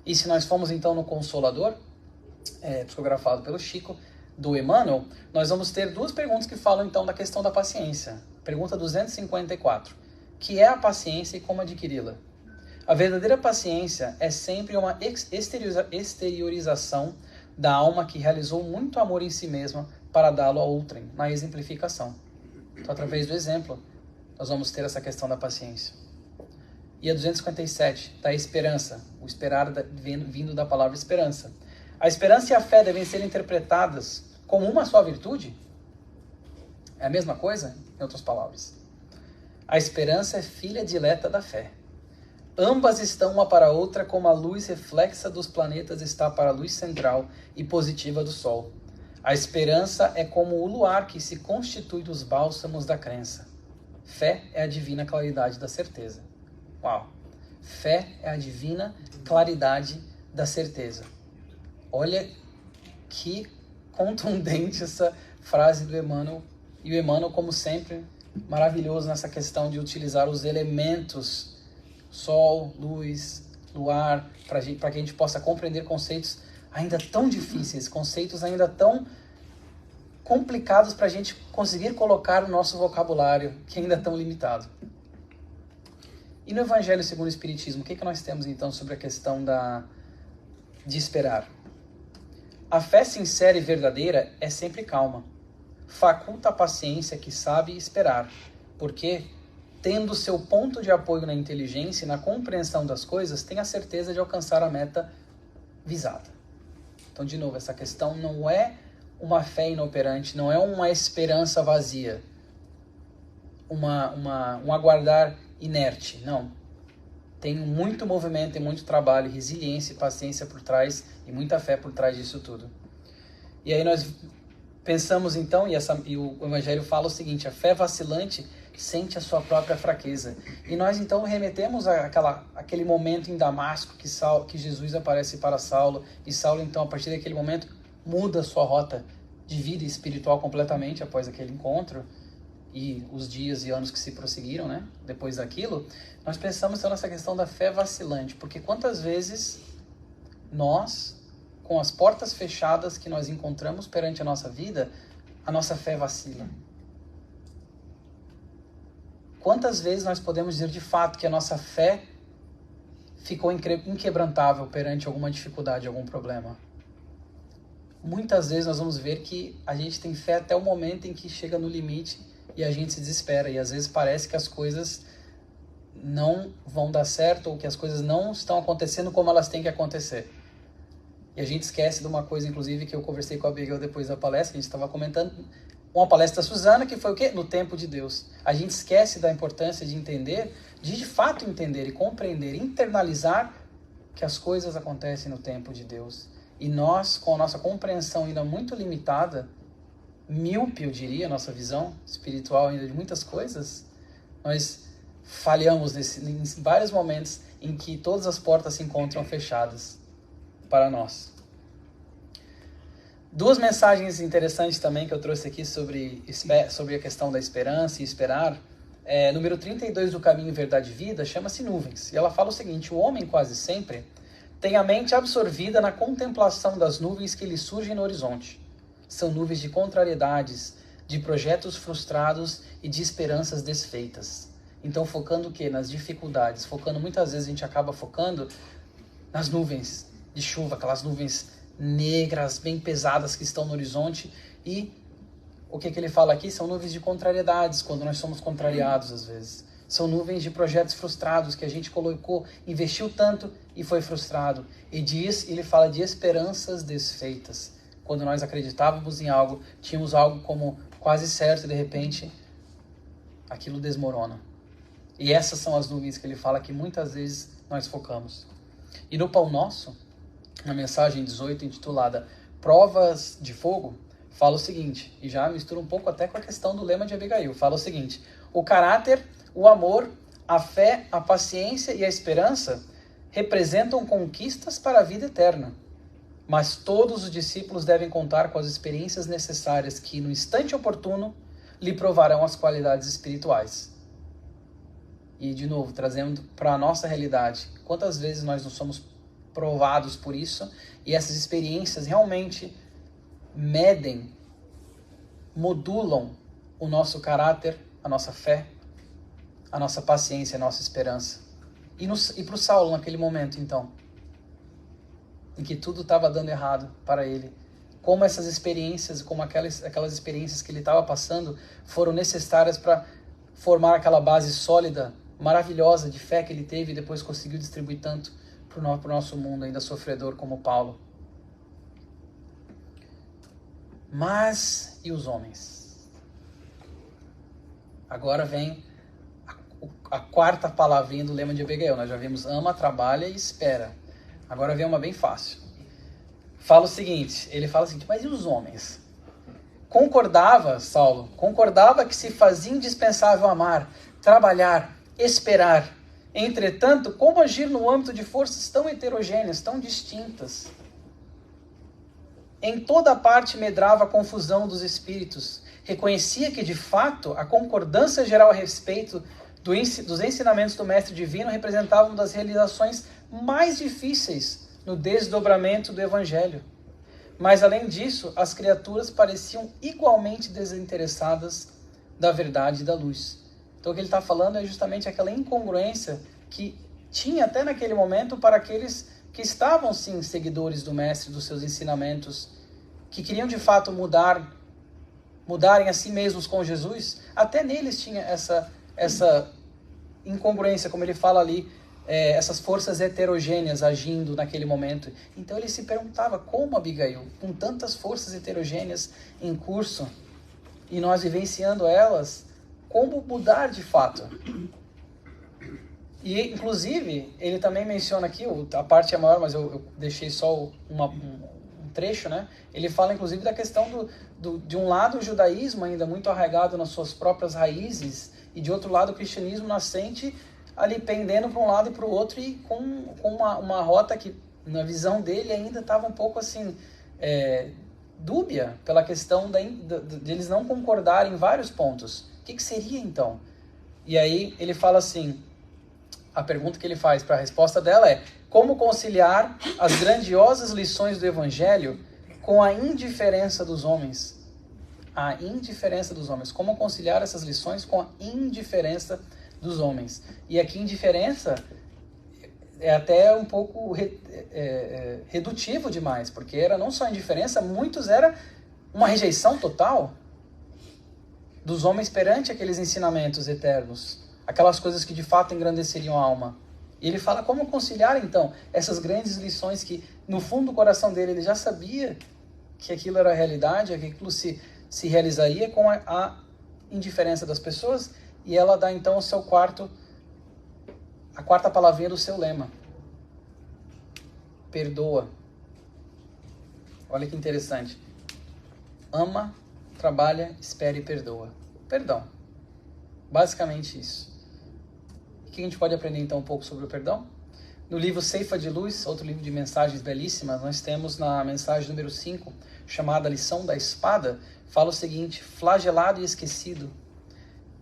E se nós formos então no Consolador, psicografado pelo Chico, do Emmanuel, nós vamos ter duas perguntas que falam então da questão da paciência. Pergunta 254. Que é a paciência e como adquiri-la? A verdadeira paciência é sempre uma exteriorização da alma que realizou muito amor em si mesma para dá-lo a outrem, na exemplificação. Então, através do exemplo, nós vamos ter essa questão da paciência. E a 257, da esperança, o esperar vindo da palavra esperança. A esperança e a fé devem ser interpretadas como uma só virtude? É a mesma coisa? Em outras palavras. A esperança é filha dileta da fé. Ambas estão uma para a outra como a luz reflexa dos planetas está para a luz central e positiva do Sol. A esperança é como o luar que se constitui dos bálsamos da crença. Fé é a divina claridade da certeza. Uau! Fé é a divina claridade da certeza. Olha que contundente essa frase do Emmanuel. E o Emmanuel, como sempre, maravilhoso nessa questão de utilizar os elementos sol, luz, luar, para que a gente possa compreender conceitos ainda tão difíceis, conceitos ainda tão complicados para a gente conseguir colocar no nosso vocabulário, que ainda é tão limitado. E no Evangelho segundo o Espiritismo, o que nós temos então sobre a questão de esperar? A fé sincera e verdadeira é sempre calma. Faculta a paciência que sabe esperar, porque, tendo seu ponto de apoio na inteligência e na compreensão das coisas, tem a certeza de alcançar a meta visada. Então, de novo, essa questão não é uma fé inoperante, não é uma esperança vazia, um aguardar inerte, não. Tem muito movimento e muito trabalho, resiliência e paciência por trás, e muita fé por trás disso tudo. E aí nós pensamos então, e o Evangelho fala o seguinte: a fé vacilante sente a sua própria fraqueza. E nós então remetemos àquele momento em Damasco que Jesus aparece para Saulo, e Saulo então a partir daquele momento muda a sua rota de vida espiritual completamente após aquele encontro e os dias e anos que se prosseguiram, né? Depois daquilo, nós pensamos então nessa questão da fé vacilante, porque quantas vezes nós, com as portas fechadas que nós encontramos perante a nossa vida, a nossa fé vacila. Quantas vezes nós podemos dizer de fato que a nossa fé ficou inquebrantável perante alguma dificuldade, algum problema? Muitas vezes nós vamos ver que a gente tem fé até o momento em que chega no limite e a gente se desespera. E às vezes parece que as coisas não vão dar certo ou que as coisas não estão acontecendo como elas têm que acontecer. E a gente esquece de uma coisa, inclusive, que eu conversei com a Abigail depois da palestra, que a gente estava comentando, uma palestra da Suzana, que foi o quê? No tempo de Deus. A gente esquece da importância de entender, de fato entender e compreender, internalizar que as coisas acontecem no tempo de Deus. E nós, com a nossa compreensão ainda muito limitada, míope, eu diria, nossa visão espiritual ainda de muitas coisas, nós falhamos em vários momentos em que todas as portas se encontram fechadas para nós. Duas mensagens interessantes também que eu trouxe aqui sobre a questão da esperança e esperar. Número 32 do Caminho, Verdade e Vida, chama-se Nuvens. E ela fala o seguinte: o homem quase sempre tem a mente absorvida na contemplação das nuvens que lhe surgem no horizonte. São nuvens de contrariedades, de projetos frustrados e de esperanças desfeitas. Então, focando o quê? Nas dificuldades. Focando, muitas vezes a gente acaba focando nas nuvens de chuva, aquelas nuvens negras, bem pesadas que estão no horizonte. E o que ele fala aqui são nuvens de contrariedades, quando nós somos contrariados às vezes. São nuvens de projetos frustrados que a gente colocou, investiu tanto e foi frustrado. E ele fala de esperanças desfeitas. Quando nós acreditávamos em algo, tínhamos algo como quase certo e de repente aquilo desmorona. E essas são as nuvens que ele fala que muitas vezes nós focamos. E no Pão Nosso, na mensagem 18, intitulada Provas de Fogo, fala o seguinte, e já mistura um pouco até com a questão do lema de Abigail, fala o seguinte: o caráter, o amor, a fé, a paciência e a esperança representam conquistas para a vida eterna. Mas todos os discípulos devem contar com as experiências necessárias que, no instante oportuno, lhe provarão as qualidades espirituais. E, de novo, trazendo para a nossa realidade, quantas vezes nós não somos provados por isso, e essas experiências realmente medem, modulam o nosso caráter, a nossa fé, a nossa paciência, a nossa esperança. E para o Saulo, naquele momento, então, em que tudo estava dando errado para ele, como essas experiências, como aquelas experiências que ele estava passando, foram necessárias para formar aquela base sólida, maravilhosa de fé que ele teve e depois conseguiu distribuir tanto para o nosso mundo ainda sofredor como Paulo. Mas e os homens? Agora vem a quarta palavrinha do lema de Abigail. Nós já vimos ama, trabalha e espera. Agora vem uma bem fácil. Ele fala o seguinte, mas e os homens? Concordava que se fazia indispensável amar, trabalhar, esperar. Entretanto, como agir no âmbito de forças tão heterogêneas, tão distintas? Em toda parte medrava a confusão dos espíritos. Reconhecia que, de fato, a concordância geral a respeito dos ensinamentos do Mestre Divino representava uma das realizações mais difíceis no desdobramento do Evangelho. Mas, além disso, as criaturas pareciam igualmente desinteressadas da verdade e da luz. Então, o que ele está falando é justamente aquela incongruência que tinha até naquele momento para aqueles que estavam, sim, seguidores do Mestre, dos seus ensinamentos, que queriam, de fato, mudarem a si mesmos com Jesus. Até neles tinha essa incongruência, como ele fala ali, essas forças heterogêneas agindo naquele momento. Então ele se perguntava como Abigail, com tantas forças heterogêneas em curso, e nós vivenciando elas, como mudar de fato? E inclusive, ele também menciona aqui, a parte é maior, mas eu deixei só um trecho, né? Ele fala inclusive da questão de um lado o judaísmo ainda muito arraigado nas suas próprias raízes, e de outro lado o cristianismo nascente ali pendendo para um lado e para o outro, e com uma rota que, na visão dele, ainda estava um pouco assim, dúbia, pela questão de eles não concordarem em vários pontos. O que seria então? E aí ele fala assim, a pergunta que ele faz para a resposta dela é: como conciliar as grandiosas lições do Evangelho com a indiferença dos homens? A indiferença dos homens. Como conciliar essas lições com a indiferença dos homens? E aqui indiferença é até um pouco redutivo demais, porque era não só indiferença, muitos era uma rejeição total dos homens perante aqueles ensinamentos eternos, aquelas coisas que de fato engrandeceriam a alma. E ele fala como conciliar então essas grandes lições que no fundo do coração dele ele já sabia que aquilo era a realidade, que aquilo se realizaria, com a indiferença das pessoas. E ela dá então a quarta palavrinha do seu lema: perdoa. Olha que interessante. Ama, trabalha, espera e perdoa. Perdão. Basicamente isso. O que a gente pode aprender então um pouco sobre o perdão? No livro Ceifa de Luz, outro livro de mensagens belíssimas, nós temos na mensagem número 5, chamada Lição da Espada, fala o seguinte: flagelado e esquecido,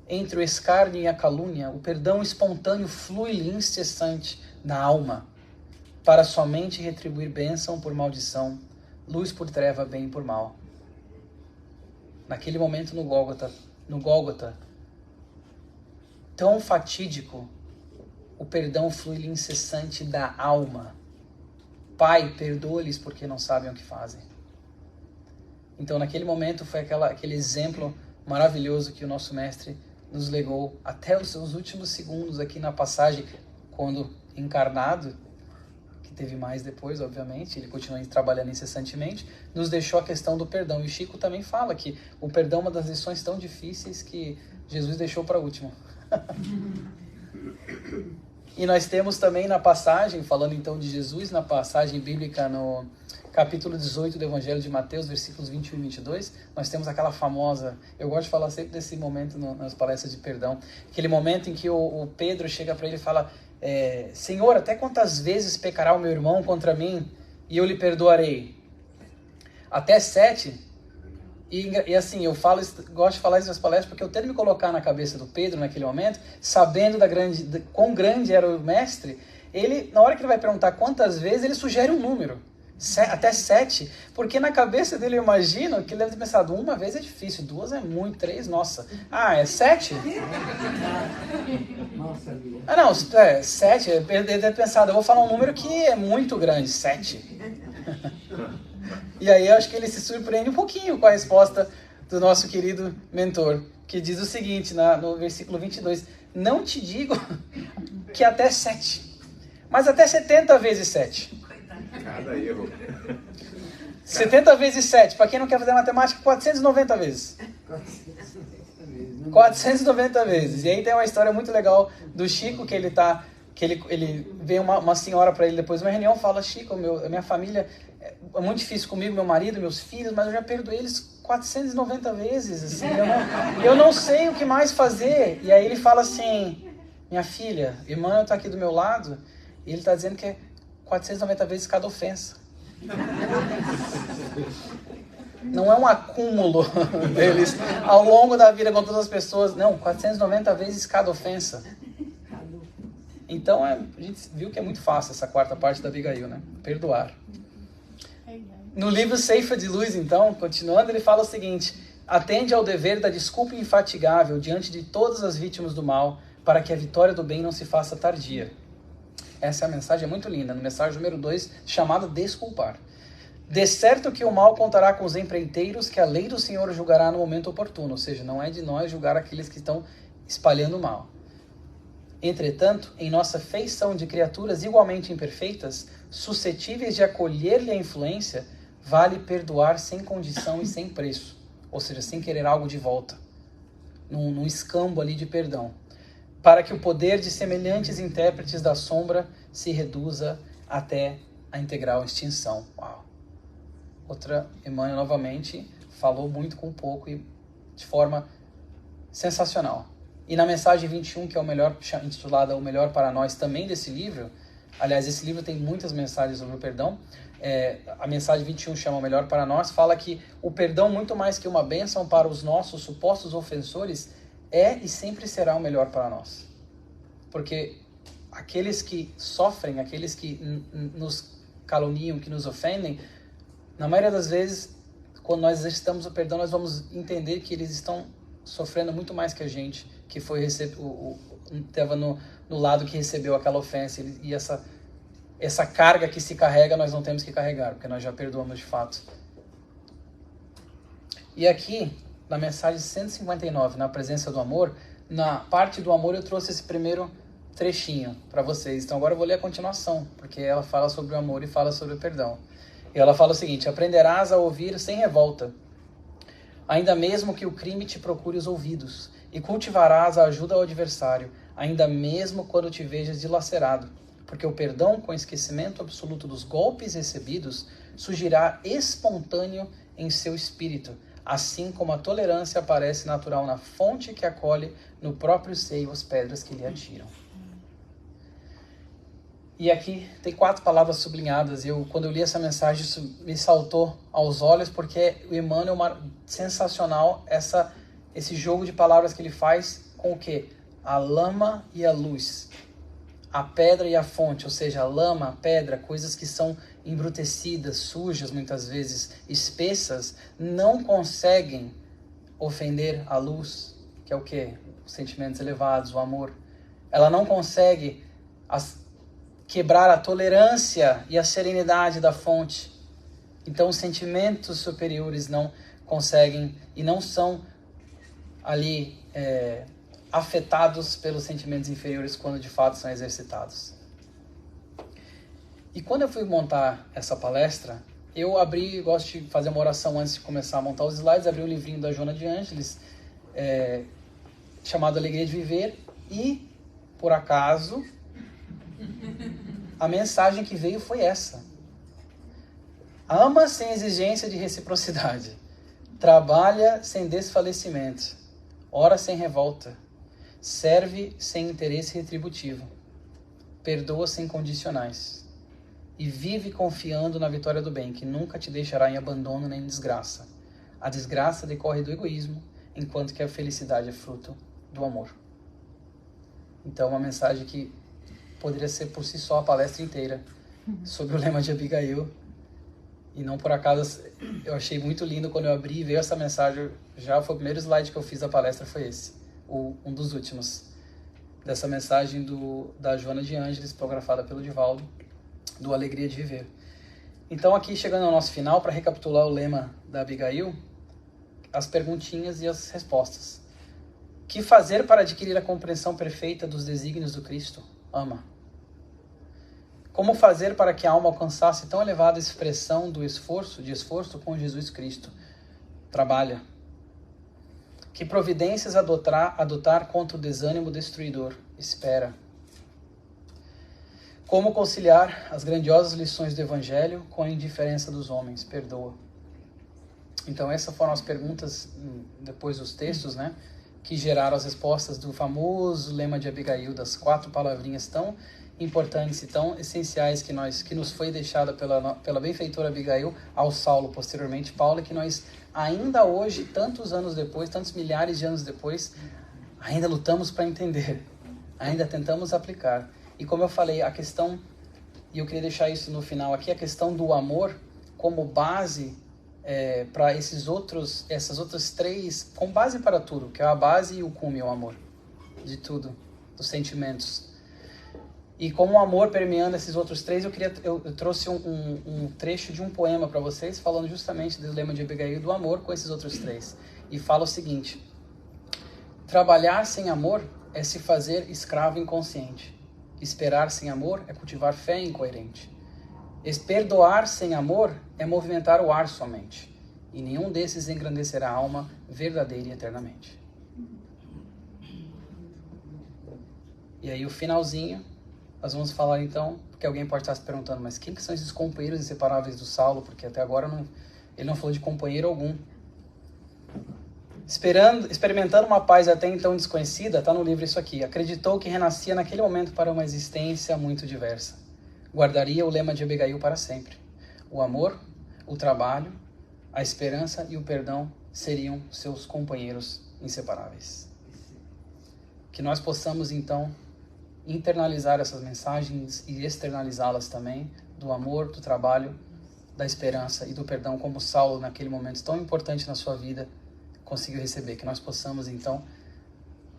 entre o escárnio e a calúnia, o perdão espontâneo flui-lhe incessante na alma, para somente retribuir bênção por maldição, luz por treva, bem por mal. Naquele momento no Gólgota, tão fatídico, o perdão flui-lhe incessante da alma. Pai, perdoa-lhes porque não sabem o que fazem. Então, naquele momento, foi aquele exemplo maravilhoso que o nosso mestre nos legou até os seus últimos segundos aqui na passagem, quando encarnado, que teve mais depois, obviamente, ele continua trabalhando incessantemente, nos deixou a questão do perdão. E o Chico também fala que o perdão é uma das lições tão difíceis que Jesus deixou para último. E nós temos também na passagem, falando então de Jesus, na passagem bíblica no capítulo 18 do Evangelho de Mateus, versículos 21 e 22, nós temos aquela famosa, eu gosto de falar sempre desse momento nas palestras de perdão, aquele momento em que o Pedro chega para ele e fala: Senhor, até quantas vezes pecará o meu irmão contra mim e eu lhe perdoarei? Até 7? E assim, gosto de falar isso nas palestras porque eu tento me colocar na cabeça do Pedro naquele momento, sabendo quão grande era o mestre. Ele, na hora que ele vai perguntar quantas vezes, ele sugere um número. Até 7, porque na cabeça dele eu imagino que ele deve ter pensado, uma vez é difícil, 2 é muito, 3, nossa. É 7? Não, 7, ele deve ter pensado, eu vou falar um número que é muito grande, 7. E aí eu acho que ele se surpreende um pouquinho com a resposta do nosso querido mentor, que diz o seguinte, no versículo 22, não te digo que até 7, mas até 70 vezes 7. Cada erro. 70 vezes 7, para quem não quer fazer matemática, 490 vezes. 490 vezes. E aí tem uma história muito legal do Chico, que ele vem uma senhora para ele depois de uma reunião, fala, Chico, a minha família é muito difícil comigo, meu marido, meus filhos, mas eu já perdoei eles 490 vezes, assim, eu não sei o que mais fazer. E aí ele fala assim, minha filha, Emmanuel está aqui do meu lado, e ele está dizendo que é 490 vezes cada ofensa. Não é um acúmulo deles ao longo da vida com todas as pessoas. Não, 490 vezes cada ofensa. Então, a gente viu que é muito fácil essa quarta parte da Abigail, né? Perdoar. No livro Ceifa de Luz, então, continuando, ele fala o seguinte, atende ao dever da desculpa infatigável diante de todas as vítimas do mal, para que a vitória do bem não se faça tardia. Essa é a mensagem, é muito linda, no mensagem número 2, chamada Desculpar. De certo que o mal contará com os empreiteiros, que a lei do Senhor julgará no momento oportuno, ou seja, não é de nós julgar aqueles que estão espalhando o mal. Entretanto, em nossa feição de criaturas igualmente imperfeitas, suscetíveis de acolher-lhe a influência, vale perdoar sem condição e sem preço, ou seja, sem querer algo de volta, num escambo ali de perdão, para que o poder de semelhantes intérpretes da sombra se reduza até a integral extinção. Uau! Outra, Emmanuel novamente falou muito com pouco e de forma sensacional. E na mensagem 21, que é o melhor, intitulada O Melhor para Nós, também desse livro, aliás, esse livro tem muitas mensagens sobre o perdão, a mensagem 21 chama O Melhor para Nós, fala que o perdão, muito mais que uma bênção para os nossos supostos ofensores, é e sempre será o melhor para nós. Porque aqueles que sofrem, aqueles que nos caluniam, que nos ofendem, na maioria das vezes, quando nós exercitamos o perdão, nós vamos entender que eles estão sofrendo muito mais que a gente, que foi estava no lado que recebeu aquela ofensa, e essa carga que se carrega, nós não temos que carregar, porque nós já perdoamos de fato. E aqui, na mensagem 159, na presença do amor, na parte do amor eu trouxe esse primeiro trechinho para vocês. Então agora eu vou ler a continuação, porque ela fala sobre o amor e fala sobre o perdão. E ela fala o seguinte, aprenderás a ouvir sem revolta, ainda mesmo que o crime te procure os ouvidos, e cultivarás a ajuda ao adversário, ainda mesmo quando te vejas dilacerado, porque o perdão com esquecimento absoluto dos golpes recebidos surgirá espontâneo em seu espírito, assim como a tolerância aparece natural na fonte que acolhe no próprio seio as pedras que lhe atiram. E aqui tem 4 palavras sublinhadas, e quando eu li essa mensagem, isso me saltou aos olhos, porque o Emmanuel é sensacional esse jogo de palavras que ele faz com o quê? A lama e a luz, a pedra e a fonte, ou seja, a lama, a pedra, coisas que são embrutecidas, sujas muitas vezes, espessas, não conseguem ofender a luz, que é o quê? Os sentimentos elevados, o amor. Ela não consegue quebrar a tolerância e a serenidade da fonte. Então os sentimentos superiores não conseguem e não são ali afetados pelos sentimentos inferiores quando de fato são exercitados. E quando eu fui montar essa palestra, eu gosto de fazer uma oração antes de começar a montar os slides, abri um livrinho da Joana de Ângeles, chamado Alegria de Viver, e, por acaso, a mensagem que veio foi essa. Ama sem exigência de reciprocidade, trabalha sem desfalecimento, ora sem revolta, serve sem interesse retributivo. perdoa sem condicionais e vive confiando na vitória do bem, que nunca te deixará em abandono nem em desgraça. A desgraça decorre do egoísmo, enquanto que a felicidade é fruto do amor. Então, uma mensagem que poderia ser por si só a palestra inteira sobre o lema de Abigail. E não por acaso, eu achei muito lindo quando eu abri e veio essa mensagem. Já foi o primeiro slide que eu fiz da palestra, foi esse, um dos últimos. Dessa mensagem da Joana de Ângeles, psicografada pelo Divaldo, do Alegria de Viver. Então, aqui chegando ao nosso final, para recapitular o lema da Abigail, as perguntinhas e as respostas. Que fazer para adquirir a compreensão perfeita dos desígnios do Cristo? Ama. Como fazer para que a alma alcançasse tão elevada expressão de esforço com Jesus Cristo? Trabalha. Que providências adotar contra o desânimo destruidor? Espera. Como conciliar as grandiosas lições do Evangelho com a indiferença dos homens? Perdoa. Então essas foram as perguntas, depois dos textos, né, que geraram as respostas do famoso lema de Abigail, das 4 palavrinhas tão importantes e tão essenciais que nos foi deixada pela benfeitora Abigail ao Saulo, posteriormente Paulo, e que nós ainda hoje, tantos anos depois, tantos milhares de anos depois, ainda lutamos para entender, ainda tentamos aplicar. E como eu falei, a questão, e eu queria deixar isso no final aqui, a questão do amor como base para essas outras 3, com base para tudo, que é a base e o cume, o amor, de tudo, dos sentimentos. E como o amor permeando esses outros 3, eu trouxe um trecho de um poema para vocês, falando justamente do lema de Abigail, do amor com esses outros 3. E fala o seguinte: trabalhar sem amor é se fazer escravo inconsciente. Esperar sem amor é cultivar fé incoerente. Perdoar sem amor é movimentar o ar somente. E nenhum desses engrandecerá a alma verdadeira e eternamente. E aí o finalzinho, nós vamos falar então, porque alguém pode estar se perguntando, mas quem que são esses companheiros inseparáveis do Saulo? Porque até agora ele não falou de companheiro algum. Experimentando uma paz até então desconhecida, está no livro isso aqui, acreditou que renascia naquele momento para uma existência muito diversa. Guardaria o lema de Abigail para sempre. O amor, o trabalho, a esperança e o perdão seriam seus companheiros inseparáveis. Que nós possamos então internalizar essas mensagens e externalizá-las também, do amor, do trabalho, da esperança e do perdão, como Saulo, naquele momento tão importante na sua vida, conseguiu receber. Que nós possamos então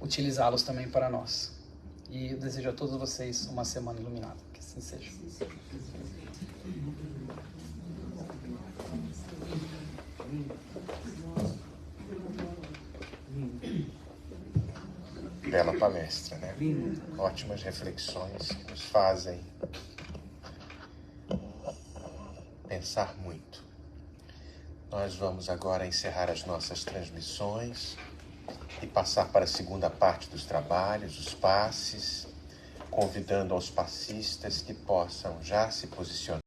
utilizá-los também para nós. E eu desejo a todos vocês uma semana iluminada. Que assim seja. Bela palestra, né? Ótimas reflexões que nos fazem pensar muito. Nós vamos agora encerrar as nossas transmissões e passar para a segunda parte dos trabalhos, os passes, convidando aos passistas que possam já se posicionar